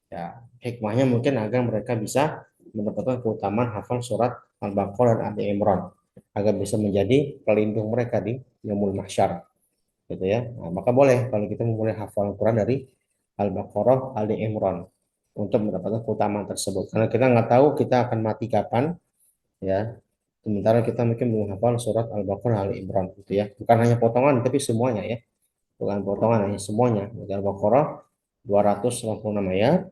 Ya, hikmahnya mungkin agar mereka bisa mendapatkan keutamaan hafal surat Al-Baqarah dan Ali Imran agar bisa menjadi pelindung mereka di yaumul mahsyar, gitu ya. Nah, maka boleh kalau kita memulai hafal Quran dari Al-Baqarah, Ali Imran untuk mendapatkan keutamaan tersebut. Karena kita nggak tahu kita akan mati kapan, ya. Sementara kita mungkin belum hafal surat Al-Baqarah, Ali Imran, gitu ya. Bukan hanya potongan, tapi semuanya ya. Bukan potongan, hanya semuanya. Jadi Al-Baqarah 286 ayat,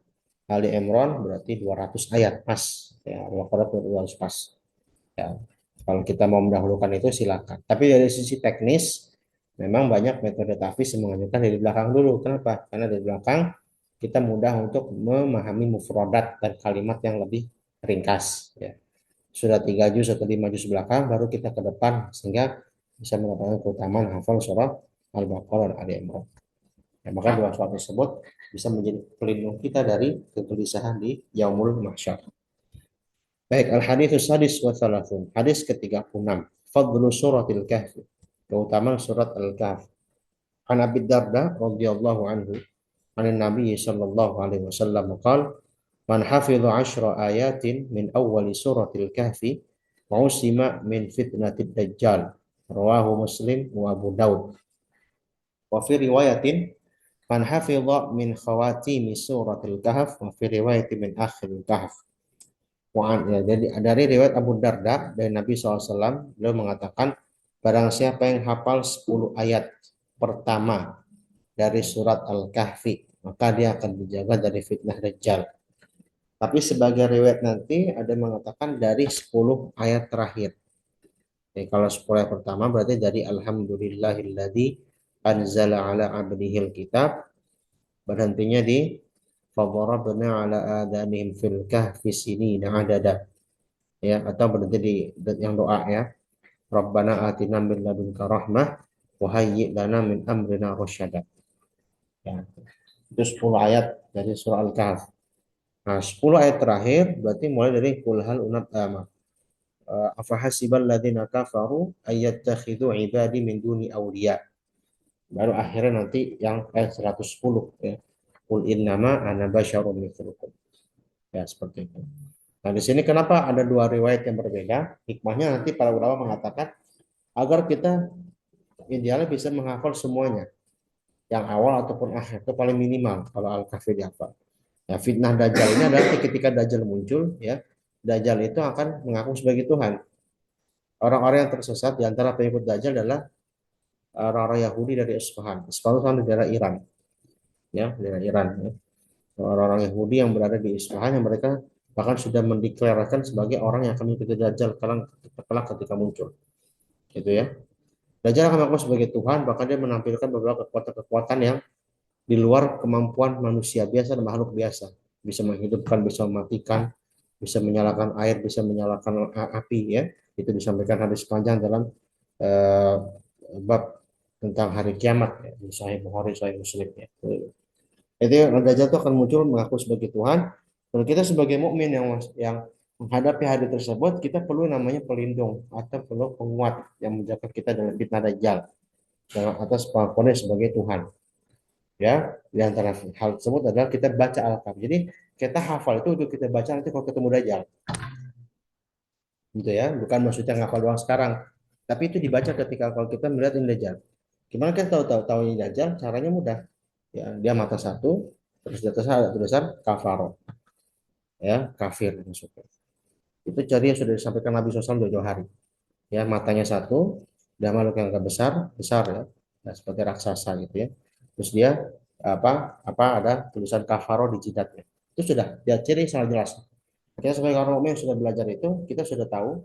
Ali Imran berarti 200 ayat pas. Ya, Al-Baqarah 200 pas. Ya. Kalau kita mau mendahulukan itu silakan. Tapi dari sisi teknis, memang banyak metode tahfiz yang mengajukan dari belakang dulu. Kenapa? Karena dari belakang kita mudah untuk memahami mufradat dan kalimat yang lebih ringkas. Ya. Sudah 3 juz atau 5 juz belakang, baru kita ke depan sehingga bisa mendapatkan keutamaan hafal surah Al-Baqarah dan Ali Imran. Ya, maka dua surat tersebut bisa menjadi pelindung kita dari kegelisahan di yaumul mahsyar. Baik, al-haditsus sadis wa thalathun. Hadis ke-36. Fadlu suratil kahfi. Keutamaan surat Al-Kahf. An Abi Darda radhiyallahu anhu, an Nabi sallallahu alaihi wasallam qala man hafidha 'ashra ayatin min awwali suratil kahfi usima min fitnatid dajjal. Rawahu Muslim wa Abu Daud. Wa fi riwayatin man hafidha min khawatimi suratil kahf wa fi riwayatin min akhiril kahf. Ya, jadi dari riwayat Abu Darda dari Nabi SAW, beliau mengatakan barang siapa yang hafal 10 ayat pertama dari surat Al-Kahfi, maka dia akan dijaga dari fitnah Dajjal. Tapi sebagai riwayat nanti ada yang mengatakan dari 10 ayat terakhir. Kalau 10 ayat pertama berarti dari alhamdulillahilladzi anzala ala abdihil kitab, berhentinya di fadarabna ala adanihim fil kahfi sinina adada, ya, atau berhenti di yang doa ya, Rabbana atina min ladunka rahmah wa hayyi' lana min amrina rasyada. Ya, itu 10 ayat dari surah Al-Kahf. Nah, 10 ayat terakhir berarti mulai dari qul hal afahasibal ladzina kafaru ayyattakhidhu ibadi min duni awliya. Baru akhirnya nanti yang ayat 110 ya. Qul innama ana basyarum mithlukum. Ya, seperti itu. Nah, di sini kenapa ada dua riwayat yang berbeda? Hikmahnya nanti para ulama mengatakan agar kita idealnya bisa menghafal semuanya, yang awal ataupun akhir itu paling minimal kalau Al-Kahfi dihafal. Ya, fitnah Dajjal ini adalah ketika Dajjal muncul, ya, Dajjal itu akan mengaku sebagai Tuhan. Orang-orang yang tersesat di antara pengikut Dajjal adalah orang-orang Yahudi dari Isfahan. Isfahan itu kan di daerah Iran, ya, daerah Iran. Ya. Orang-orang Yahudi yang berada di Isfahan yang mereka bahkan sudah mendeklarasikan sebagai orang yang akan mengikuti Dajjal kelak ketika muncul, gitu ya. Dajjal akan mengaku sebagai Tuhan, bahkan dia menampilkan beberapa kekuatan-kekuatan yang di luar kemampuan manusia biasa dan makhluk biasa. Bisa menghidupkan, bisa mematikan, bisa menyalakan air, bisa menyalakan api, ya. Itu disampaikan hadis panjang dalam eh, bab tentang hari kiamat ya, di Sahih Bukhari, Sahih Muslim ya. Itu Dajjal itu akan muncul mengaku sebagai Tuhan. Dan kita sebagai mukmin yang menghadapi hari tersebut, kita perlu namanya pelindung atau perlu penguat yang menjaga kita dari fitnah Dajjal dengan atas pengakuannya sebagai Tuhan. Ya, di antara hal tersebut adalah kita baca Al-Kahfi. Jadi kita hafal itu untuk kita baca nanti kalau ketemu Dajjal, gitu ya. Bukan maksudnya ngafal doang sekarang, tapi itu dibaca ketika kalau kita melihat ini Dajjal. Gimana kita tahu ini Dajjal? Caranya mudah. Ya, dia mata satu, terus di atas ada tulisan kafaro, ya, kafir maksudnya. Itu cari yang sudah disampaikan Nabi SAW jauh-jauh hari. Ya, matanya satu, dia makhluk yang agak besar, besar ya, nah, seperti raksasa gitu ya. Terus dia apa ada tulisan kafaro di jidatnya. Itu sudah dia ciri sangat jelas. Kita sebagai orang umum yang sudah belajar itu, kita sudah tahu.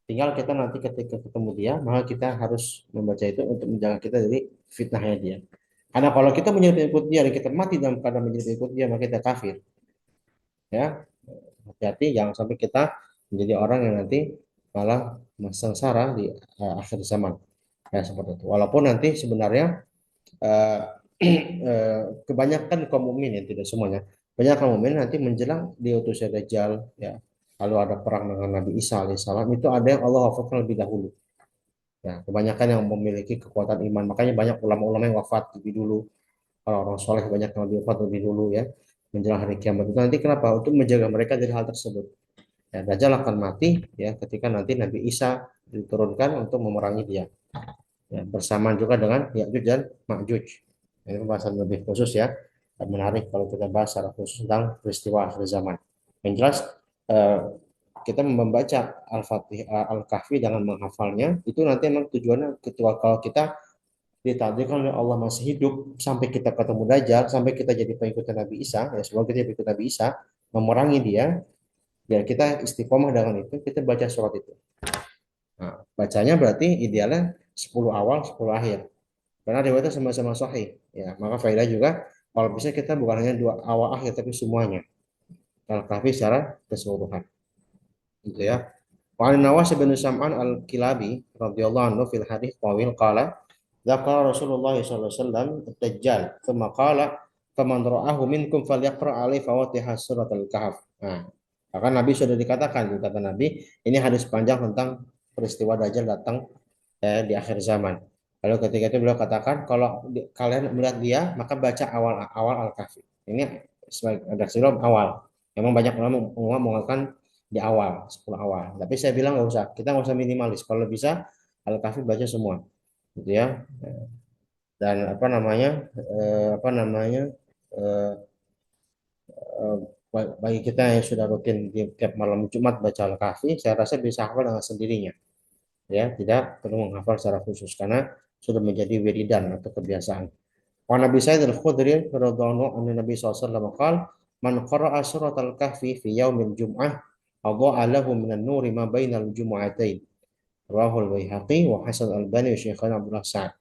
Tinggal kita nanti ketika ketemu dia, maka kita harus membaca itu untuk menjaga kita dari fitnahnya dia. Karena kalau kita menjadi pengikut dia dan kita mati dalam keadaan menjadi pengikut dia, maka kita kafir. Ya, hati-hati jangan sampai kita menjadi orang yang nanti malah sengsara di akhir zaman. Ya, seperti itu. Walaupun nanti sebenarnya eh, kebanyakan kaum mukmin ya, tidak semuanya. Banyak kaum mukmin nanti menjelang diutusnya Dajjal, ya. Lalu ada perang dengan Nabi Isa alaihissalam, itu ada yang Allah wafatkan lebih dahulu. Ya, kebanyakan yang memiliki kekuatan iman. Makanya banyak ulama-ulama yang wafat lebih dulu. Orang-orang soleh banyak yang lebih wafat lebih dulu ya. Menjelang hari kiamat itu nanti kenapa? Untuk menjaga mereka dari hal tersebut. Ya, Dajjal akan mati ya ketika nanti Nabi Isa diturunkan untuk memerangi dia. Ya, bersamaan juga dengan Ya'juj dan Ma'juj. Ini pembahasan lebih khusus ya. Dan menarik kalau kita bahas secara khusus tentang peristiwa akhir zaman. Yang jelas eh, kita membaca Al-Kahfi dengan menghafalnya itu nanti memang tujuannya ketika kalau kita ditakdirkan oleh Allah masih hidup sampai kita ketemu Dajjal, sampai kita jadi pengikut Nabi Isa, ya semoga kita pengikut Nabi Isa, memerangi dia, biar kita istiqomah dengan itu, kita baca surat itu. Nah, bacanya berarti idealnya 10 awal, 10 akhir. Karena riwayatnya sama-sama sahih. Ya, maka faedah juga kalau bisa kita bukan hanya dua awal akhir tapi semuanya. Al-Kahfi secara keseluruhan. Gitu ya. Wa an Nawas bin Sam'an al-Kilabi radhiyallahu anhu fil hadis tawil qala dzakara Rasulullah sallallahu alaihi wasallam ad-Dajjal tsumma qala faman ra'ahu minkum falyaqra alaihi fawatiha surat al-Kahf. Nah, maka Nabi sudah dikatakan kata Nabi ini hadis panjang tentang peristiwa Dajjal datang di akhir zaman. Lalu ketika itu beliau katakan kalau kalian melihat dia maka baca awal-awal Al-Kahfi. Ini sebagai ada sebelum awal. Memang banyak ulama mengatakan di awal, 10 awal. Tapi saya bilang nggak usah, kita nggak usah minimalis. Kalau bisa Al-Kahfi baca semua, gitu ya. Dan eh, eh, bagi kita yang sudah rutin di tiap malam Jumat baca Al-Kahfi, saya rasa bisa hafal dengan sendirinya. Ya, tidak perlu menghafal secara khusus karena sudah menjadi wiridan atau kebiasaan. Wa Nabi Sa'id al-Khudri radhiyallahu anhu Nabi SAW qaal man qara'a surat al-kahfi fi yaumil jum'ah adha'a lahu minan nuri ma bainal jum'atain Rawahul Baihaqi wa Hasan Albani wa Syekhana Abdullah Sa'ad.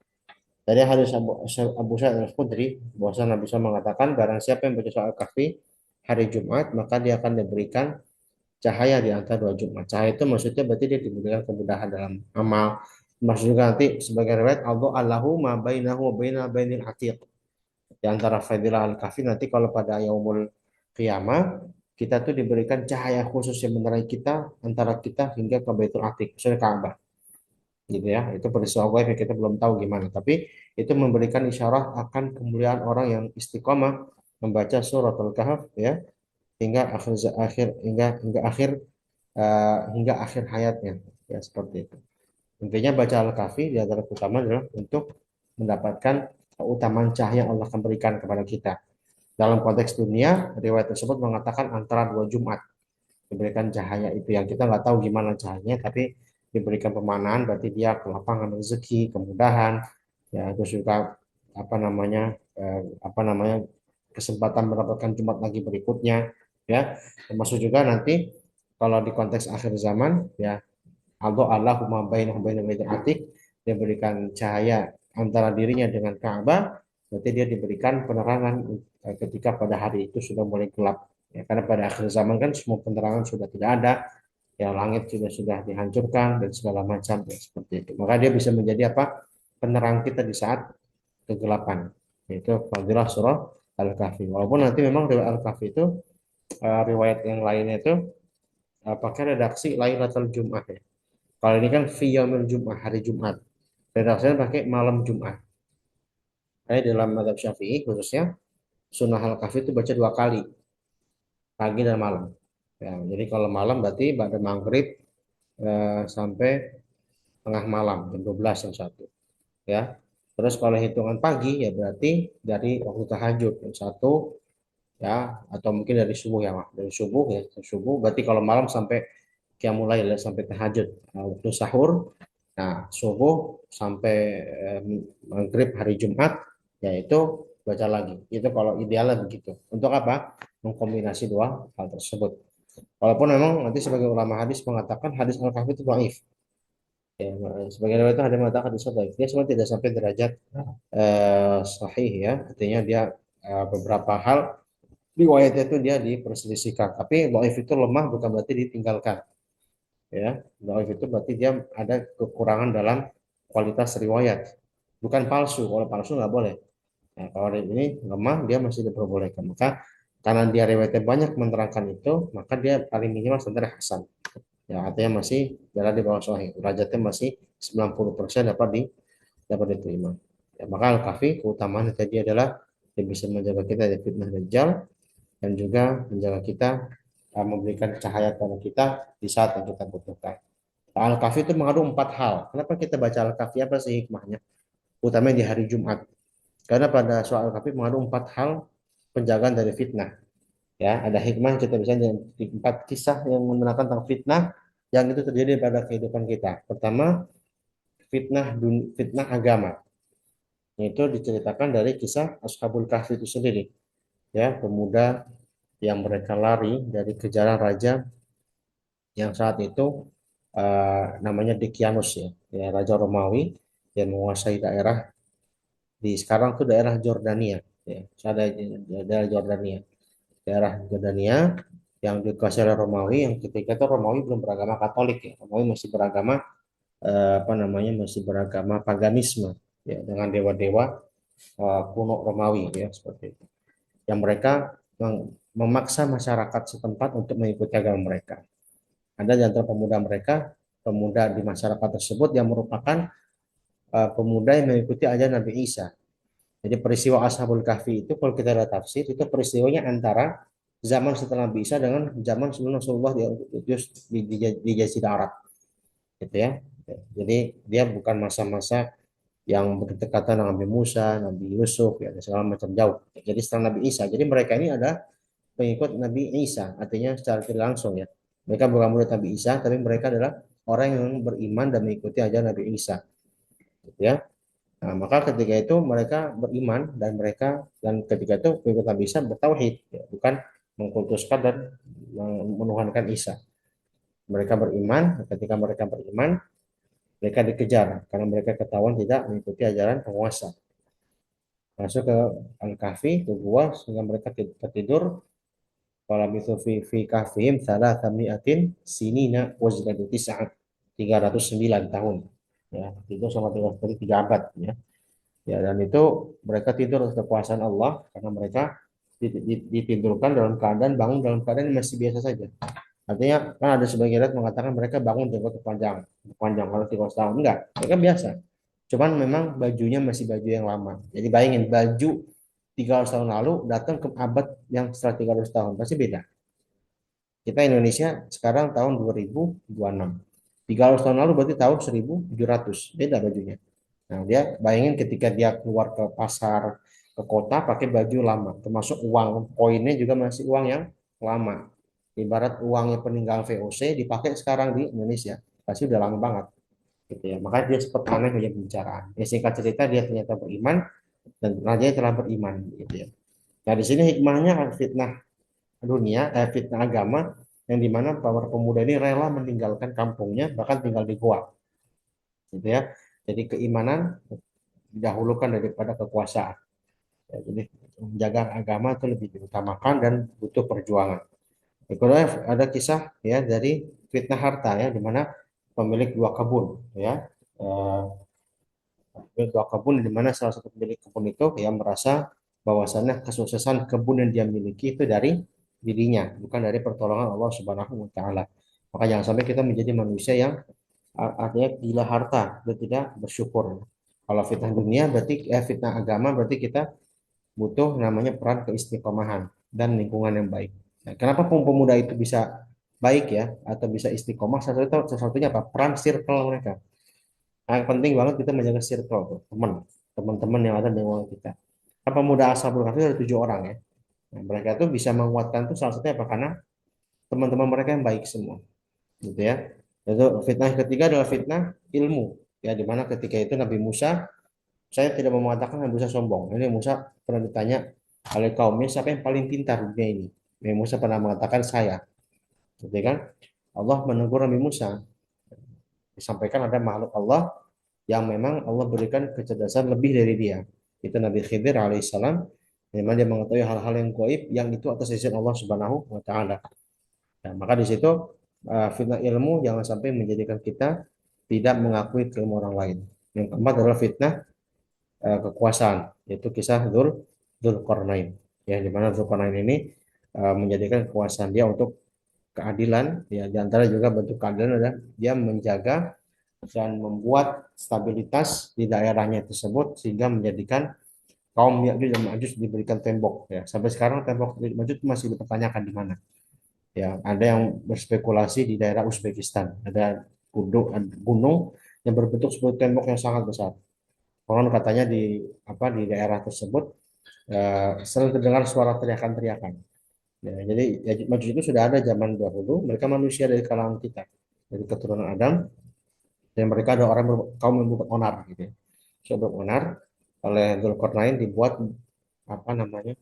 Dari hadis Abu Sa'id Al-Khudri bahwa Nabi SAW mengatakan barang siapa yang baca soal kahfi hari Jumat maka dia akan diberikan cahaya di antara dua Jumat. Cahaya itu maksudnya berarti dia diberikan kemudahan dalam amal. Maksud juga nanti sebagai riwayat Allahu ma bainahu wa bainal atiq. Di antara fadilah al-kahfi nanti kalau pada yaumul qiyamah kita tuh diberikan cahaya khusus yang menerangi kita antara kita hingga ke Baitul Atiq, maksudnya Ka'bah gitu ya. Itu peristiwa gaib yang kita belum tahu gimana, tapi itu memberikan isyarat akan kemuliaan orang yang istiqomah membaca suratul kahf ya hingga hingga akhir hayatnya ya seperti itu. Intinya baca Al-Kahfi di antara utama adalah untuk mendapatkan keutamaan cahaya yang Allah akan berikan kepada kita. Dalam konteks dunia, riwayat tersebut mengatakan antara dua Jumat diberikan cahaya itu yang kita nggak tahu gimana cahayanya, tapi diberikan pemanaan berarti dia ke lapangan rezeki, kemudahan, ya terus juga apa namanya kesempatan mendapatkan Jumat lagi berikutnya, ya termasuk juga nanti kalau di konteks akhir zaman, ya Allahumma bainahu bainal baitil atiq, dia berikan cahaya antara dirinya dengan Ka'bah, berarti dia diberikan penerangan ketika pada hari itu sudah mulai gelap. Ya, karena pada akhir zaman kan semua penerangan sudah tidak ada, ya langit sudah dihancurkan dan segala macam ya, seperti itu. Maka dia bisa menjadi apa? Penerang kita di saat kegelapan. Yaitu fadilah surah Al-Kahfi. Walaupun nanti memang riwayat Al-Kahfi itu riwayat yang lainnya itu pakai redaksi Lailatul Jum'ah ya. Kalau ini kan fi yaumil Jum'ah, hari Jumat. Redaksinya pakai malam Jumat. Kayak dalam mazhab Syafi'i khususnya sunnah al-kahfi itu baca dua kali, pagi dan malam. Ya, jadi kalau malam berarti pada maghrib sampai tengah malam jam 12 jam satu. Ya. Terus kalau hitungan pagi ya berarti dari waktu tahajud jam satu ya atau mungkin dari subuh ya dari subuh ya subuh berarti kalau malam sampai qiyamul lail sampai tahajud. Nah, waktu sahur. Nah, subuh sampai eh, maghrib hari Jumat, yaitu baca lagi. Itu kalau idealnya begitu. Untuk apa? Mengkombinasi dua hal tersebut. Walaupun memang nanti sebagai ulama hadis mengatakan hadis al-kahfi itu dhaif. Ya, sebagai ulama itu ada mengatakan hadis dhaif. Dia sebenarnya tidak sampai derajat sahih ya. Artinya dia beberapa hal riwayatnya itu dia diperselisihkan. Tapi dhaif itu lemah bukan berarti ditinggalkan ya. Dhaif itu berarti dia ada kekurangan dalam kualitas riwayat, bukan palsu. Kalau palsu nggak boleh. Nah, kalau ini lemah dia masih diperbolehkan. Maka karena dia riwayatnya banyak menerangkan itu, maka dia paling minimal standar hasan. Ya, artinya masih berada di bawah sahih. Derajatnya masih 90% dapat diterima. Ya, maka al-kafi keutamaan tadi adalah dia bisa menjaga kita dari fitnah dajjal dan juga menjaga kita memberikan cahaya kepada kita di saat yang kita butuhkan. Al-Kahfi itu mengandung empat hal. Kenapa kita baca Al-Kahfi? Apa sih hikmahnya? Utamanya di hari Jumat. Karena pada soal Al-Kahfi mengandung empat hal penjagaan dari fitnah. Ya, ada hikmah yang kita bisa di empat kisah yang menerangkan tentang fitnah yang itu terjadi pada kehidupan kita. Pertama, fitnah agama. Itu diceritakan dari kisah Ashabul Kahfi itu sendiri. Ya, pemuda yang mereka lari dari kejaran raja yang saat itu namanya Dekianus ya, ya Raja Romawi yang menguasai di sekarang tuh daerah Jordania, ya, ada daerah Jordania, yang dikuasai oleh Romawi yang ketika itu Romawi belum beragama Katolik ya, Romawi masih beragama masih beragama paganisme ya dengan dewa-dewa kuno Romawi ya seperti itu. Yang mereka memaksa masyarakat setempat untuk mengikuti agama mereka. Ada di antara pemuda mereka, pemuda di masyarakat tersebut yang merupakan pemuda yang mengikuti ajaran Nabi Isa. Jadi peristiwa Ashabul Kahfi itu kalau kita lihat tafsir itu peristiwanya antara zaman setelah Nabi Isa dengan zaman sebelum Rasulullah di Jazirah Arab, gitu ya. Jadi dia bukan masa-masa yang berdekatan dengan Nabi Musa, Nabi Yusuf, ya, dan segala macam jauh. Jadi setelah Nabi Isa. Jadi mereka ini ada pengikut Nabi Isa, artinya secara tidak langsung ya. Mereka bukan murid Nabi Isa, tapi mereka adalah orang yang beriman dan mengikuti ajaran Nabi Isa. Gitu ya. Nah, maka ketika itu mereka beriman dan ketika itu pengikut Nabi Isa bertauhid, ya, bukan mengkultuskan dan menuhankan Isa. Mereka beriman, ketika mereka beriman, Mereka dikejar karena mereka ketahuan tidak mengikuti ajaran penguasa. Masuk ke Al-Kahfi, ke gua, sehingga mereka tertidur. Walam itu fi kahfihim salasami'atin sinina wazdadu tis'at. 309 tahun. Ya, itu sama dengan 3 abad. Ya. Ya, dan itu mereka tidur atas kekuasaan Allah karena mereka ditidurkan dalam keadaan bangun dalam keadaan yang masih biasa saja. Artinya kan ada sebagian riwayat mengatakan mereka bangun jenggot panjang, panjang kalau 300 tahun enggak, mereka biasa. Cuman memang bajunya masih baju yang lama. Jadi bayangin baju 300 tahun lalu datang ke abad yang setelah 300 tahun pasti beda. Kita Indonesia sekarang tahun 2026. 300 tahun lalu berarti tahun 1700. Beda bajunya. Nah, dia bayangin ketika dia keluar ke pasar, ke kota pakai baju lama, termasuk uang koinnya juga masih uang yang lama. Ibarat uangnya peninggalan VOC dipakai sekarang di Indonesia, pasti udah lama banget gitu ya. Makanya dia sempat aneh punya pembicaraan. Ya, singkat cerita dia ternyata beriman dan raja telah beriman gitu ya. Nah, di sini hikmahnya fitnah dunia, fitnah agama yang dimana para pemuda ini rela meninggalkan kampungnya bahkan tinggal di goa gitu ya. Jadi keimanan didahulukan daripada kekuasaan. Ya, jadi menjaga agama itu lebih diutamakan dan butuh perjuangan. Kedua ada kisah ya dari fitnah harta ya di mana pemilik dua kebun ya eh, pemilik dua kebun di mana salah satu pemilik kebun itu ya merasa bahwasannya kesuksesan kebun yang dia miliki itu dari dirinya bukan dari pertolongan Allah Subhanahu wa taala. Maka jangan sampai kita menjadi manusia yang artinya gila harta dan tidak bersyukur. Kalau fitnah dunia berarti fitnah agama berarti kita butuh namanya peran keistiqomahan dan lingkungan yang baik. Nah, kenapa pemuda itu bisa baik ya atau bisa istiqomah? Satu-satunya apa? Peran circle mereka. Nah, penting banget kita menjaga circle tuh, teman-teman yang ada di lingkungan kita. Nah, pemuda Ashabul Kahfi ada 7 orang ya. Nah, mereka tuh bisa menguatkan tuh salah satunya apa? Karena teman-teman mereka yang baik semua, gitu ya. Itu fitnah yang ketiga adalah fitnah ilmu, ya di mana ketika itu Nabi Musa, saya tidak mau mengatakan Nabi Musa sombong. Ini Musa pernah ditanya oleh kaumnya siapa yang paling pintar di dunia ini. Nabi Musa pernah mengatakan saya, gitu kan? Allah menegur Nabi Musa, disampaikan ada makhluk Allah yang memang Allah berikan kecerdasan lebih dari dia. Itu Nabi Khidir alaihissalam. Memang dia mengetahui hal-hal yang gaib yang itu atas izin Allah Subhanahu wa taala. Nah, maka di situ fitnah ilmu jangan sampai menjadikan kita tidak mengakui ilmu orang lain. Yang keempat adalah fitnah kekuasaan, yaitu kisah Dzulqarnain. Ya, di mana Dzulqarnain ini menjadikan kekuasaan dia untuk keadilan, ya di antara juga bentuk keadilan adalah dia menjaga dan membuat stabilitas di daerahnya tersebut sehingga menjadikan kaum Ya'juj dan Ma'juj diberikan tembok ya. Sampai sekarang tembok Ma'juj masih dipertanyakan di mana. Ya, ada yang berspekulasi di daerah Uzbekistan, ada gunung yang berbentuk seperti tembok yang sangat besar. Konon katanya di di daerah tersebut sering terdengar suara teriakan-teriakan. Ya, jadi Ya'juj Ma'juj itu sudah ada zaman dahulu, mereka manusia dari kalangan kita, dari keturunan Adam, dan mereka ada orang kaum yang berbuat onar gitu ya. Coba onar oleh Zulkarnain dibuat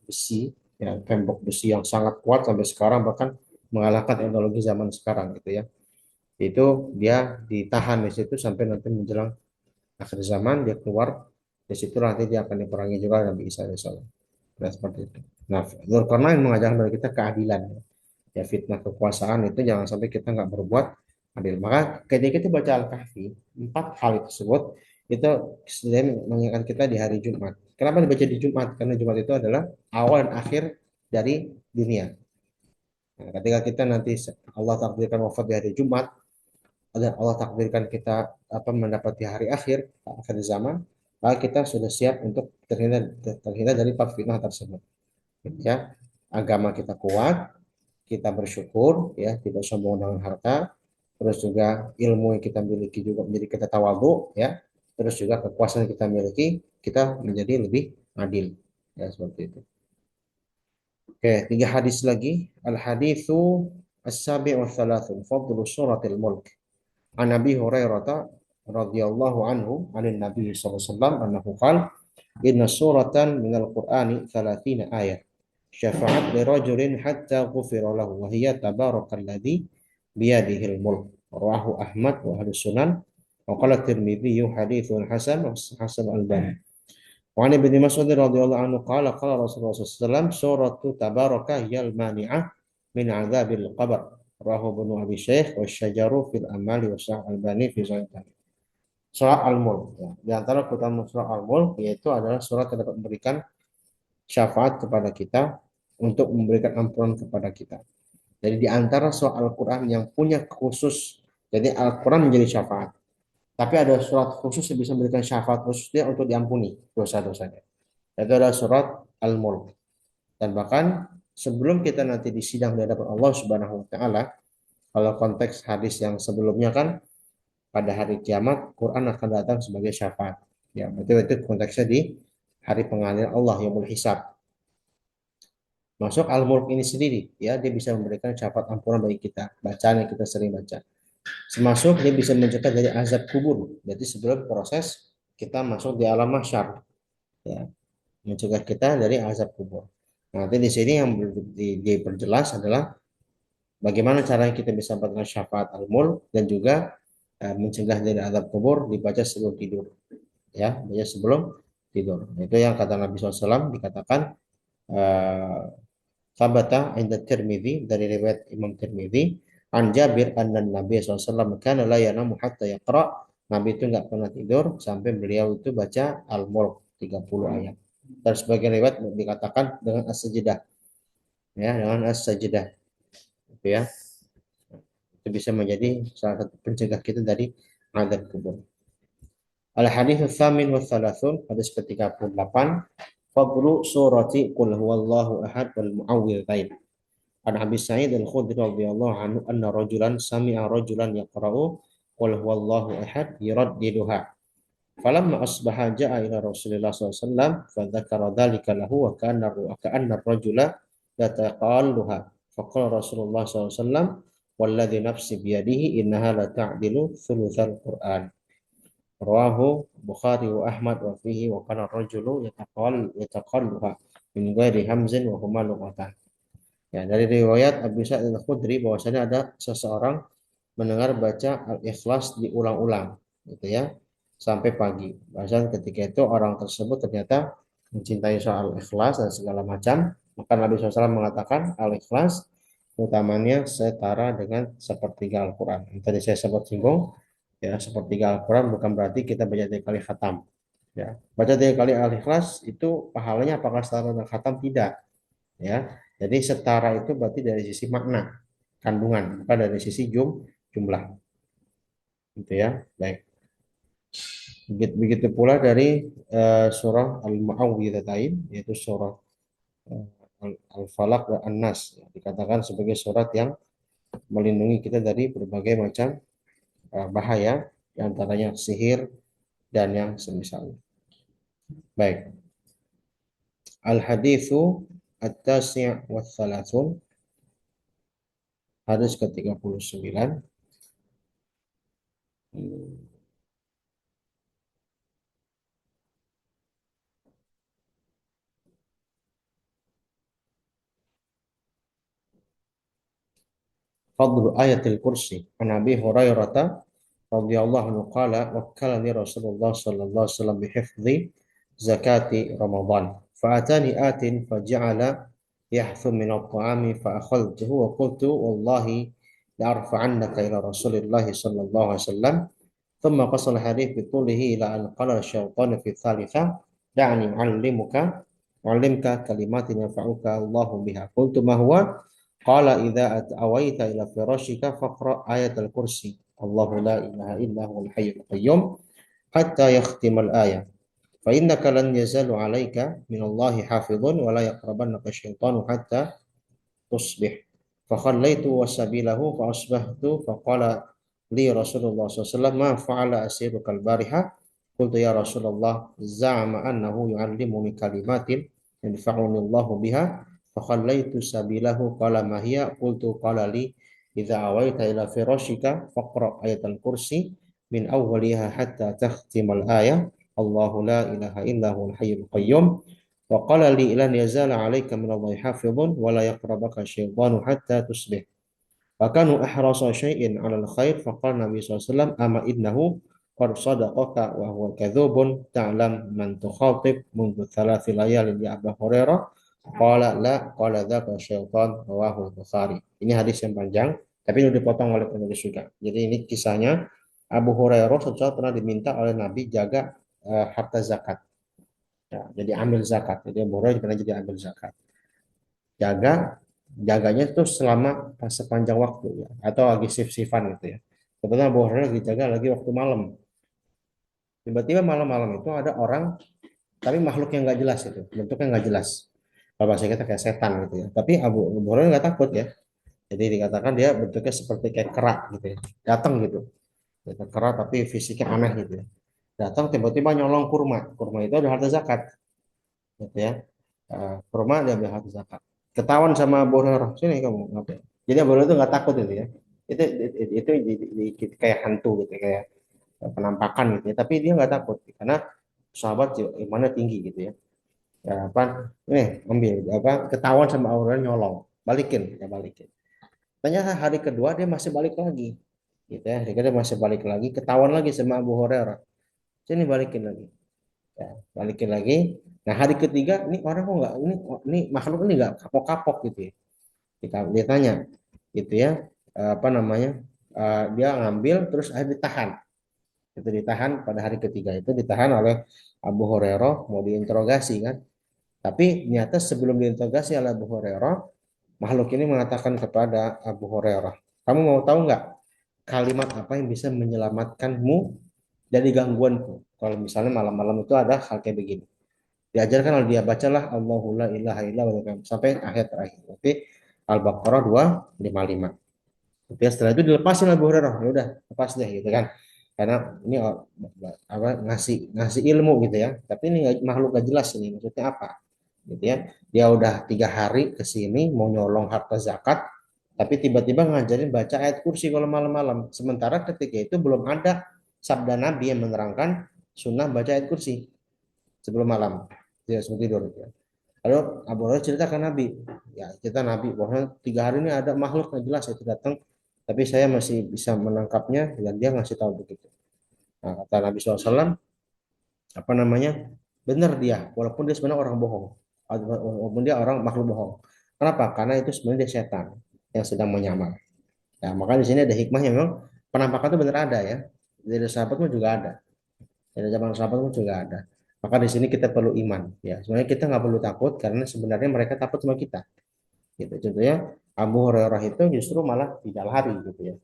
besi ya tembok besi yang sangat kuat sampai sekarang bahkan mengalahkan teknologi zaman sekarang gitu ya. Itu dia ditahan di situ sampai nanti menjelang akhir zaman dia keluar di situ nanti dia akan diperangi juga Nabi Isa alaihissalam. Nah, seperti itu. Nah, Zulkarnain mengajarkan kepada kita keadilan. Ya fitnah kekuasaan itu jangan sampai kita nggak berbuat adil. Maka ketika kita baca Al-Kahfi, 4 hal tersebut itu sedang mengingatkan kita di hari Jumat. Kenapa dibaca di Jumat? Karena Jumat itu adalah awal dan akhir dari dunia. Nah, ketika kita nanti Allah takdirkan wafat di hari Jumat, dan Allah takdirkan kita mendapati hari akhir, akhir zaman, maka kita sudah siap untuk terhindar dari fitnah tersebut. Ya, agama kita kuat, kita bersyukur, ya, tidak sombong dengan harta, terus juga ilmu yang kita miliki juga menjadi kita tawadhu, ya, terus juga kekuasaan yang kita miliki, kita menjadi lebih adil, ya, seperti itu. Oke, 3 hadis lagi. Al-haditsu as-sabi' wa thalathun fadlu suratil mulk. An Abi Hurairah radhiyallahu anhu anin Nabi sallallahu alaihi wasallam annahu qala inna suratan minal Qur'ani 30 ayat syafa'at li rajulin hatta ghufira lahu wa hiya tabarakalladzi biyadihil mulk rawahu Ahmad wa ahlus sunan Wa qala Tirmidzi haditsun hasan wa hasan Albani. Wa an Ibnu Mas'ud radhiyallahu anhu qala Rasulullah sallallahu alaihi wasallam suratu tabaraka yal mani'ah min adzabil qabr. Rawahu Ibnu Abi Syekh wa syajaru fil amali wa Sahih Albani fi Sahih. Surat Al-Mulk. Ya. Di antara keutamaan surat Al-Mulk yaitu adalah surat yang dapat memberikan syafaat kepada kita untuk memberikan ampunan kepada kita. Jadi di antara surat Al-Quran yang punya khusus, jadi Al-Quran menjadi syafaat. Tapi ada surat khusus yang bisa memberikan syafaat khususnya untuk diampuni dosa-dosanya. Itu adalah surat Al-Mulk. Dan bahkan sebelum kita nanti disidang di hadapan Allah Subhanahu wa taala, kalau konteks hadis yang sebelumnya kan pada hari kiamat Quran akan datang sebagai syafaat. Ya, betul itu konteksnya di hari pengadilan Allah Yaumul Hisab. Masuk Al-Mulk ini sendiri, ya dia bisa memberikan syafaat ampunan bagi kita. Bacaan yang kita sering baca. Termasuk dia bisa mencegah dari azab kubur. Jadi sebelum proses kita masuk di alam mahsyar, ya, mencegah kita dari azab kubur. Nah, nanti di sini yang diperjelas adalah bagaimana cara kita bisa mendapatkan syafaat Al-Mulk dan juga mencegah dari azab kubur dibaca sebelum tidur. Ya, baca sebelum tidur. Itu yang kata Nabi SAW dikatakan Sabata inda Tirmidzi dari riwayat Imam Tirmidzi an Jabir anna Nabi SAW kana la yanamu hatta yaqra. Nabi itu nggak pernah tidur sampai beliau itu baca Al-Mulk 30 ayat. Dan sebagian riwayat dikatakan dengan as-sajdah. Ya, dengan as-sajdah. Itu ya. Itu bisa menjadi salah satu pencegah kita dari azab kubur. Al-hadits ats-tsamin wa tsalasun, hadis ke-38, fadlu surati qul huwallahu ahad wal mu'awwidzain. An Abi Sa'id Al-Khudri radhiyallahu anhu anna rajulan sami'a rajulan yaqra'u qul huwallahu ahad yuraddiduha. Falamma asbaha ja'a ila Rasulillah sallallahu alaihi wasallam fa dzakara dzalika lahu wa ka'anna ar-rajula yataqalluha. Faqala Rasulullah sallallahu alaihi wasallam walladzi nafsi biyadihi innaha la ta'dilu thulutsal Qur'an. Rawahu Bukhari wa Ahmad wa fihi wa kana ar-rajulu yataqalluha min ghairi hamzin wa huma lughatan. Ya, dari riwayat Abu Sa'id Al-Khudri bahwasanya ada seseorang mendengar baca Al-Ikhlas diulang-ulang gitu ya sampai pagi. Bahkan ketika itu orang tersebut ternyata mencintai soal Al-Ikhlas dan segala macam, maka Nabi SAW mengatakan Al-Ikhlas utamanya setara dengan sepertiga Al-Quran. Tadi saya sempat singgung ya, sepertiga Al-Quran bukan berarti kita baca 3 kali khatam. Ya, baca 3 kali Al-Ikhlas itu pahalanya apakah setara dengan khatam? Tidak. Ya, jadi setara itu berarti dari sisi makna, kandungan, bukan dari sisi jumlah. Gitu ya. Baik. Begitu pula dari surah Al-Mu'awwidzatain, yaitu surah Al-Falaq dan An-Nas, ya, dikatakan sebagai surat yang melindungi kita dari berbagai macam bahaya, di antaranya sihir dan yang semisalnya. Baik. Al-haditsu at-tasi' wa tsalasun, hadis ke-39. Fadlu ayatil kursi. An Abi Hurairah radhiyallahu anhu qala wakkalani Rasulullah sallallahu alaihi wasallam bihifdzi zakati Ramadan. Fa'atani atin faja'ala yahthu min at-ta'ami fa'akhadtuhu wa qultu wallahi la'arfa'annaka ila Rasulillah sallallahu alaihi wasallam. ثم قص الحديث بطوله إلى أن قال الشيطان في الثالثة دعني أعلمك كلمات ينفعك الله بها. قلت ما هو؟ قال إذا أويت إلى فراشك فاقرأ آية الكرسي الله لا إله إلا هو الحي القيوم حتى يختم الآية فإنك لن يزال عليك من الله حافظ ولا يقربنك الشيطان حتى تصبح. فخليت وسبيله فأصبحت فقال لي رسول الله صلى الله عليه وسلم ما فعل أسيرك البارحة؟ قلت يا رسول الله زعم أنه يعلمني كلمات ينفعني الله بها فخليت سبيله قال ما هي؟ قلت قال لي إذا أويت إلى فراشك فاقرأ آية الكرسي من أولها حتى تختم الآية الله لا إله إلا هو الحي القيوم وقال لي لن يزال عليك من الله حافظ ولا يقربك الشيطان حتى تصبح. فكانوا أحرص شيء على الخير فقال النبي صلى الله عليه وسلم أما إنه qad sadaqaka wa huwa kadzubun ta'lam man tukhatib mundu thalathi layalin ya Abu Hurairah qala la qala dzaka syaitan rawahu Bukhari. Ini hadis yang panjang tapi ini dipotong oleh penulis juga. Jadi ini kisahnya Abu Hurairah suatu saat pernah diminta oleh Nabi jaga harta zakat. Ya, jadi ambil zakat. Jadi Abu Hurairah pernah jadi ambil zakat. Jaganya itu selama sepanjang waktu ya atau lagi shift-shiftan gitu ya. Kebetulan Abu Hurairah lagi jaga lagi waktu malam. Tiba-tiba malam-malam itu ada orang tapi makhluk yang nggak jelas itu, bentuknya nggak jelas. Kalau bahasa kita kayak setan gitu ya. Tapi Abu Hurairah nggak takut ya. Jadi dikatakan dia bentuknya seperti kayak kerak gitu ya. Datang gitu. Kerak tapi fisiknya aneh gitu ya. Datang tiba-tiba nyolong kurma. Kurma itu ada harta zakat gitu ya. Kurma dia ambil harta zakat. Ketahuan sama Abu Hurairah, sini kamu ngapain? Jadi Abu Hurairah itu nggak takut itu ya. Itu kayak hantu gitu kayak penampakan gitu ya. Tapi dia nggak takut karena sahabat imannya tinggi gitu ya. Ya, apa ambil apa ketahuan sama orang nyolong balikin ya balikin ternyata hari kedua dia masih balik lagi gitu ya hari kedua masih balik lagi ketahuan lagi sama Abu Hurairah sini balikin lagi ya, balikin lagi nah hari ketiga ini orang kok nggak ini makhluk ini nggak kapok-kapok gitu ya dia tanya gitu ya apa namanya dia ngambil terus akhirnya ditahan itu ditahan pada hari ketiga itu ditahan oleh Abu Hurairah mau diinterogasi kan. Tapi ternyata sebelum diinterogasi oleh Abu Hurairah, makhluk ini mengatakan kepada Abu Hurairah, kamu mau tahu nggak kalimat apa yang bisa menyelamatkanmu dari gangguanku? Kalau misalnya malam-malam itu ada hal kayak begini. Diajarkan oleh dia, bacalah Allahu la ilaha illa sampai akhir terakhir. Oke, Al-Baqarah 255. Tapi setelah itu dilepasin Abu Hurairah, ya udah lepas deh gitu kan. Karena ini apa ngasih ngasih ilmu gitu ya. Tapi ini makhluk gak jelas ini maksudnya apa gitu ya. Dia udah 3 hari ke sini mau nyolong harta zakat, tapi tiba-tiba ngajarin baca ayat kursi kalau malam-malam. Sementara ketika itu belum ada sabda Nabi yang menerangkan sunnah baca ayat kursi sebelum malam. Dia sebelum tidur. Ya. Lalu Abu Hurairah cerita ke Nabi, ya cerita Nabi bahwa 3 hari ini ada makhluk yang jelas itu datang, tapi saya masih bisa menangkapnya dan dia ngasih tahu begitu. Nah, kata Nabi SAW, apa namanya, benar dia, walaupun dia sebenarnya orang bohong, walaupun dia orang makhluk bohong. Kenapa? Karena itu sebenarnya dia setan yang sedang menyamar. Nah, maka di sini ada hikmahnya memang penampakan itu benar ada ya. Dari sahabat pun juga ada. Dari zaman sahabat pun juga ada. Maka di sini kita perlu iman. Ya, sebenarnya kita nggak perlu takut karena sebenarnya mereka takut sama kita. Gitu. Contohnya Abu Hurairah itu justru malah tidak lari gitu ya.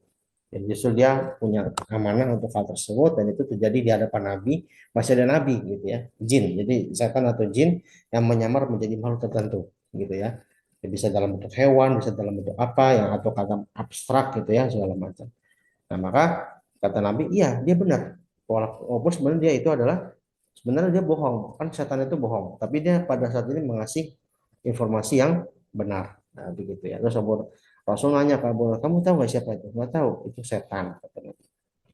Dan justru dia punya amanah untuk hal tersebut dan itu terjadi di hadapan Nabi, masih ada Nabi gitu ya, jin. Jadi setan atau jin yang menyamar menjadi makhluk tertentu gitu ya. Dia bisa dalam bentuk hewan, bisa dalam bentuk apa yang atau kata abstrak gitu ya segala macam. Nah maka kata Nabi, iya dia benar. Walaupun sebenarnya dia itu adalah sebenarnya dia bohong, kan setan itu bohong. Tapi dia pada saat ini mengasih informasi yang benar. Nah, begitu ya. Terus Rasul nanya ke Abu Hurairah, kamu tahu nggak siapa itu? Nggak tahu, itu setan.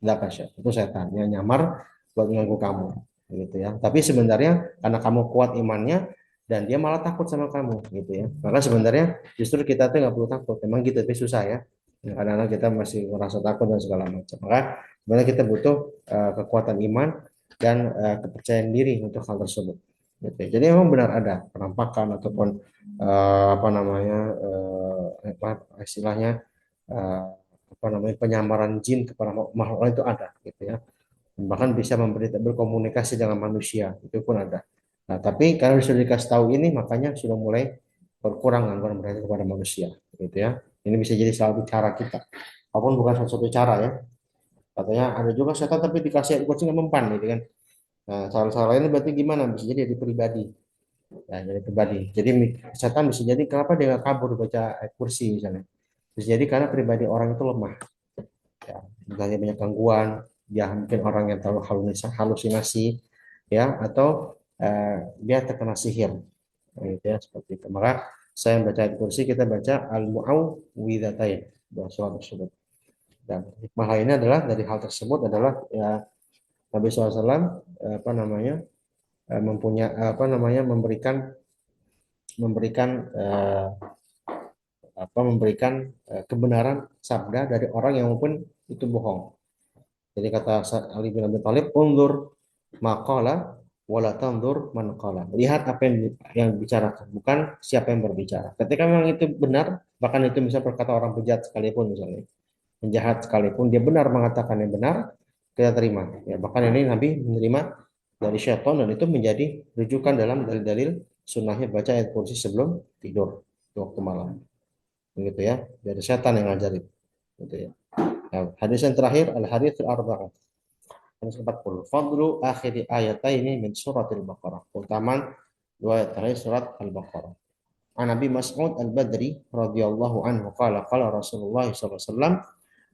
Nggak kasih, itu setan yang nyamar buat mengganggu kamu. Gitu ya. Tapi sebenarnya karena kamu kuat imannya dan dia malah takut sama kamu, gitu ya. Maka sebenarnya justru kita tuh nggak perlu takut. Emang gitu, tapi susah ya. Kadang-kadang kita masih merasa takut dan segala macam. Maka sebenarnya kita butuh kekuatan iman dan kepercayaan diri untuk hal tersebut. Gitu ya. Jadi memang benar ada penampakan ataupun apa namanya apa istilahnya eh, apa namanya penyamaran jin kepada makhluk lain itu ada gitu ya. Bahkan bisa berkomunikasi dengan manusia itu pun ada. Nah, tapi karena sudah dikasih tahu ini makanya sudah mulai berkurang gangguan mereka kepada manusia gitu ya. Ini bisa jadi salah satu cara kita. Walaupun bukan satu cara ya. Katanya ada juga setan tapi dikasih coaching nggak mempan gitu kan. Nah, cara-cara lainnya berarti gimana? Bisa jadi dari pribadi. Ya, dari pribadi. Jadi setan bisa jadi kenapa dia nggak kabur baca ayat kursi misalnya. Bisa jadi karena pribadi orang itu lemah. Ya, misalnya banyak gangguan, ya mungkin orang yang terlalu halusinasi, ya atau dia terkena sihir, gitu ya seperti itu. Maka saya baca ayat kursi kita baca al-mu'awwidhatain bahwa surah tersebut. Dan hikmah lainnya adalah dari hal tersebut adalah ya Nabi SAW apa namanya mempunyai apa namanya memberikan apa memberikan kebenaran sabda dari orang yang mungkin itu bohong. Jadi kata Ali bin Abi Thalib, undur maqala wala tandur man qala. Lihat apa yang dibicarakan, bukan siapa yang berbicara. Ketika memang itu benar, bahkan itu bisa berkata orang bejat sekalipun misalnya, penjahat sekalipun dia benar mengatakan yang benar, kita terima. Ya, bahkan ini Nabi menerima dari syaitan dan itu menjadi rujukan dalam dalil-dalil sunnahnya baca ayat kursi sebelum tidur waktu malam. Begitu ya, dari setan yang ngajarin. Gitu ya. Nah, hadis yang terakhir al-hadits al-arba'ah. Hadis 40. Fadlu akhiri ayataini min suratil Baqarah. Keutamaan dua ayat terakhir surat Al-Baqarah. An Nabi Mas'ud Al-Badri radhiyallahu anhu qala qala Rasulullah sallallahu alaihi wasallam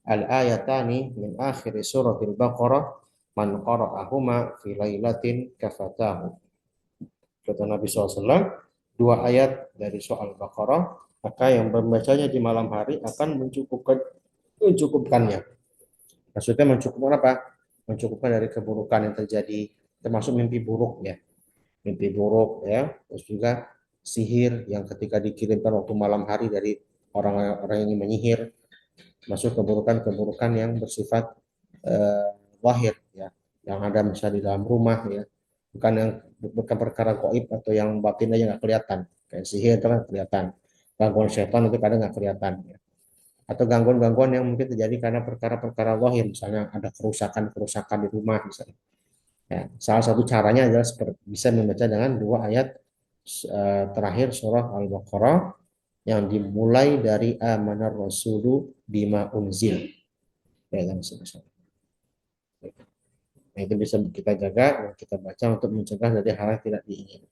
al-ayatani min akhir suratil Baqarah man qara'ahuma fi lailatin kafatahu. Kata Nabi SAW, dua ayat dari surah Al-Baqarah, maka yang membacanya di malam hari akan mencukupkannya. Maksudnya mencukupkan apa? Mencukupkan dari keburukan yang terjadi, termasuk mimpi buruk ya, mimpi buruk ya, terus juga sihir yang ketika dikirimkan waktu malam hari dari orang-orang yang ingin menyihir, masuk keburukan-keburukan yang bersifat eh, wahid ya, yang ada misalnya di dalam rumah ya, bukan perkara gaib atau yang batin aja nggak kelihatan, kayak sihir itu kan kelihatan, gangguan setan itu kadang nggak kelihatan ya. Atau gangguan-gangguan yang mungkin terjadi karena perkara-perkara wahid, misalnya ada kerusakan-kerusakan di rumah misalnya. Ya, salah satu caranya adalah bisa membaca dengan dua ayat terakhir surah Al-Baqarah yang dimulai dari amanar rasulu bima unzil. Ya, dan seterusnya. Nah, itu bisa kita jaga dan kita baca untuk mencegah dari hal yang tidak diinginkan.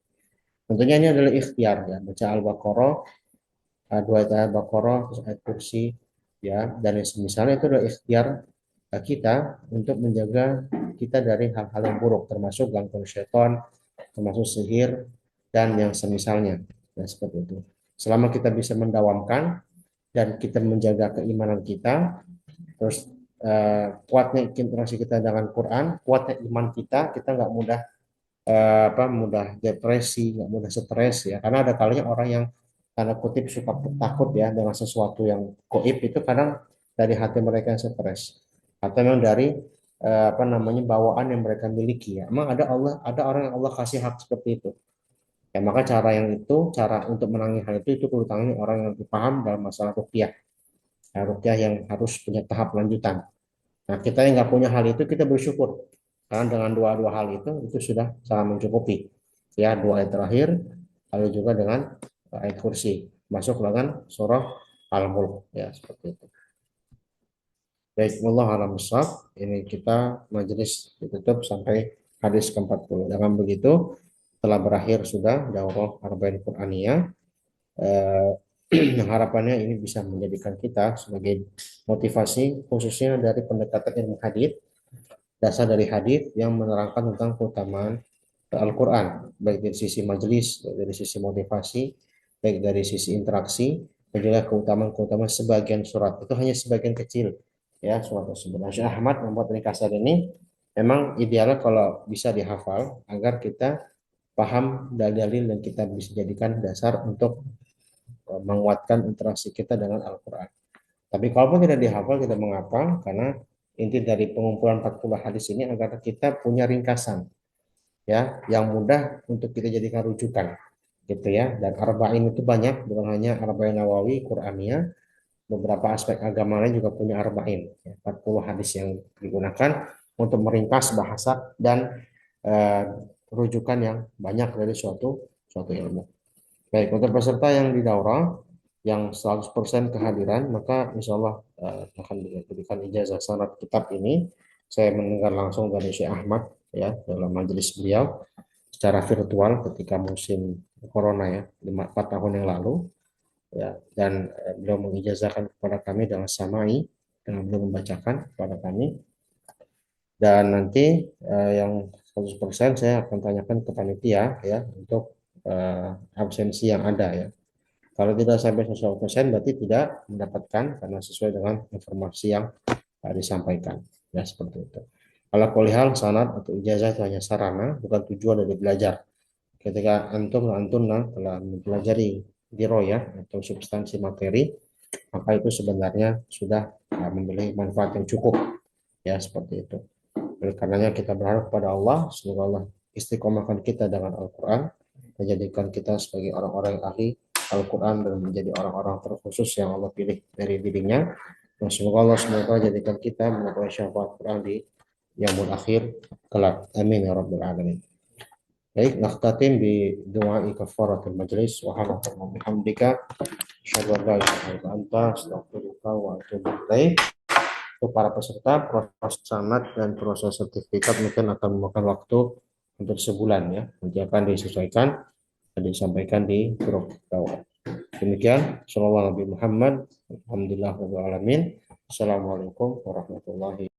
Tentunya ini adalah ikhtiar ya, baca Al-Baqarah, dua ayat Al-Baqarah, terus ayat kursi, ya, dan yang semisalnya itu adalah ikhtiar kita untuk menjaga kita dari hal-hal yang buruk, termasuk gangguan syaitan, termasuk sihir, dan yang semisalnya. Ya, seperti itu. Selama kita bisa mendawamkan dan kita menjaga keimanan kita, terus kuatnya interaksi kita dengan Quran, kuatnya iman kita, kita nggak mudah mudah depresi, nggak mudah stres ya. Karena ada kalanya orang yang tanda kutip suka takut ya dengan sesuatu yang goib itu kadang dari hati mereka yang stres atau memang dari bawaan yang mereka miliki ya. Emang ada orang yang Allah kasih hak seperti itu. Ya maka cara untuk menangani hal itu perlu tangani orang yang lebih paham dalam masalah ruqyah. Ya, ruqyah yang harus punya tahap lanjutan. Nah, kita yang nggak punya hal itu kita bersyukur karena dengan dua-dua hal itu sudah sangat mencukupi. Ya, dua ayat terakhir lalu juga dengan ayat kursi masuk dengan surah Al-Mulk ya seperti itu. Baik, Allah alam shawab. Ini kita majelis ditutup sampai hadis ke-40. Dengan begitu telah berakhir sudah daurah Arba'in Qur'aniyah. Eh, harapannya ini bisa menjadikan kita sebagai motivasi khususnya dari pendekatan ilmu hadis, dasar dari hadis yang menerangkan tentang keutamaan Al-Quran, baik dari sisi majelis, baik dari sisi motivasi, baik dari sisi interaksi, dan juga keutamaan-keutamaan sebagian surat. Itu hanya sebagian kecil ya surat tersebut. Nah, Syekh Ahmad membuat ringkasan ini memang idealnya kalau bisa dihafal agar kita paham dalil-dalil dan kita bisa jadikan dasar untuk menguatkan interaksi kita dengan Al-Quran. Tapi kalaupun tidak dihafal, tidak mengapa, karena inti dari pengumpulan 40 hadis ini agar kita punya ringkasan ya yang mudah untuk kita jadikan rujukan gitu ya. Dan arba'in itu banyak, bukan hanya arba'in Nawawi, Qur'aniyah, beberapa aspek agama lain juga punya arba'in ya, 40 hadis yang digunakan untuk meringkas bahasa dan eh, rujukan yang banyak dari suatu suatu ilmu. Baik, untuk peserta yang di daurah yang 100% kehadiran, maka insya Allah akan diberikan ijazah sanad kitab ini. Saya mendengar langsung dari Syekh Ahmad ya dalam majelis beliau secara virtual ketika musim corona ya 4 tahun yang lalu ya, dan beliau mengijazahkan kepada kami dengan samai dengan beliau membacakan kepada kami, dan nanti yang 100% saya akan tanyakan ke panitia ya untuk absensi yang ada ya. Kalau tidak sampai 100% berarti tidak mendapatkan karena sesuai dengan informasi yang disampaikan. Ya seperti itu. Kalau kuliah sanad atau ijazah itu hanya sarana, bukan tujuan dari belajar. Ketika antum telah mempelajari diroya atau substansi materi, maka itu sebenarnya sudah memiliki manfaat yang cukup Ya, seperti itu. Oleh karenanya kita berharap pada Allah, semoga Allah istiqomahkan kita dengan Al-Quran, menjadikan kita sebagai orang-orang yang ahli Al-Quran dan menjadi orang-orang terkhusus yang Allah pilih dari dirinya. Dan semoga Allah semoga jadikan kita mengetahui syafaat Quran di yaumul akhir kelak. Amin ya rabbal alamin. Baik, nakhtatim bi doa kafaratul majlis wa hamdika asyhadu an la ilaha illa anta astaghfiruka wa atubu ilaik. Untuk para peserta, proses sanad dan proses sertifikat mungkin akan memakan waktu untuk sebulan ya. Nanti akan disesuaikan dan disampaikan di grup bawah. Demikian, Sallallahu Nabi Muhammad, Alhamdulillah Rabbil Alamin. Assalamualaikum warahmatullahi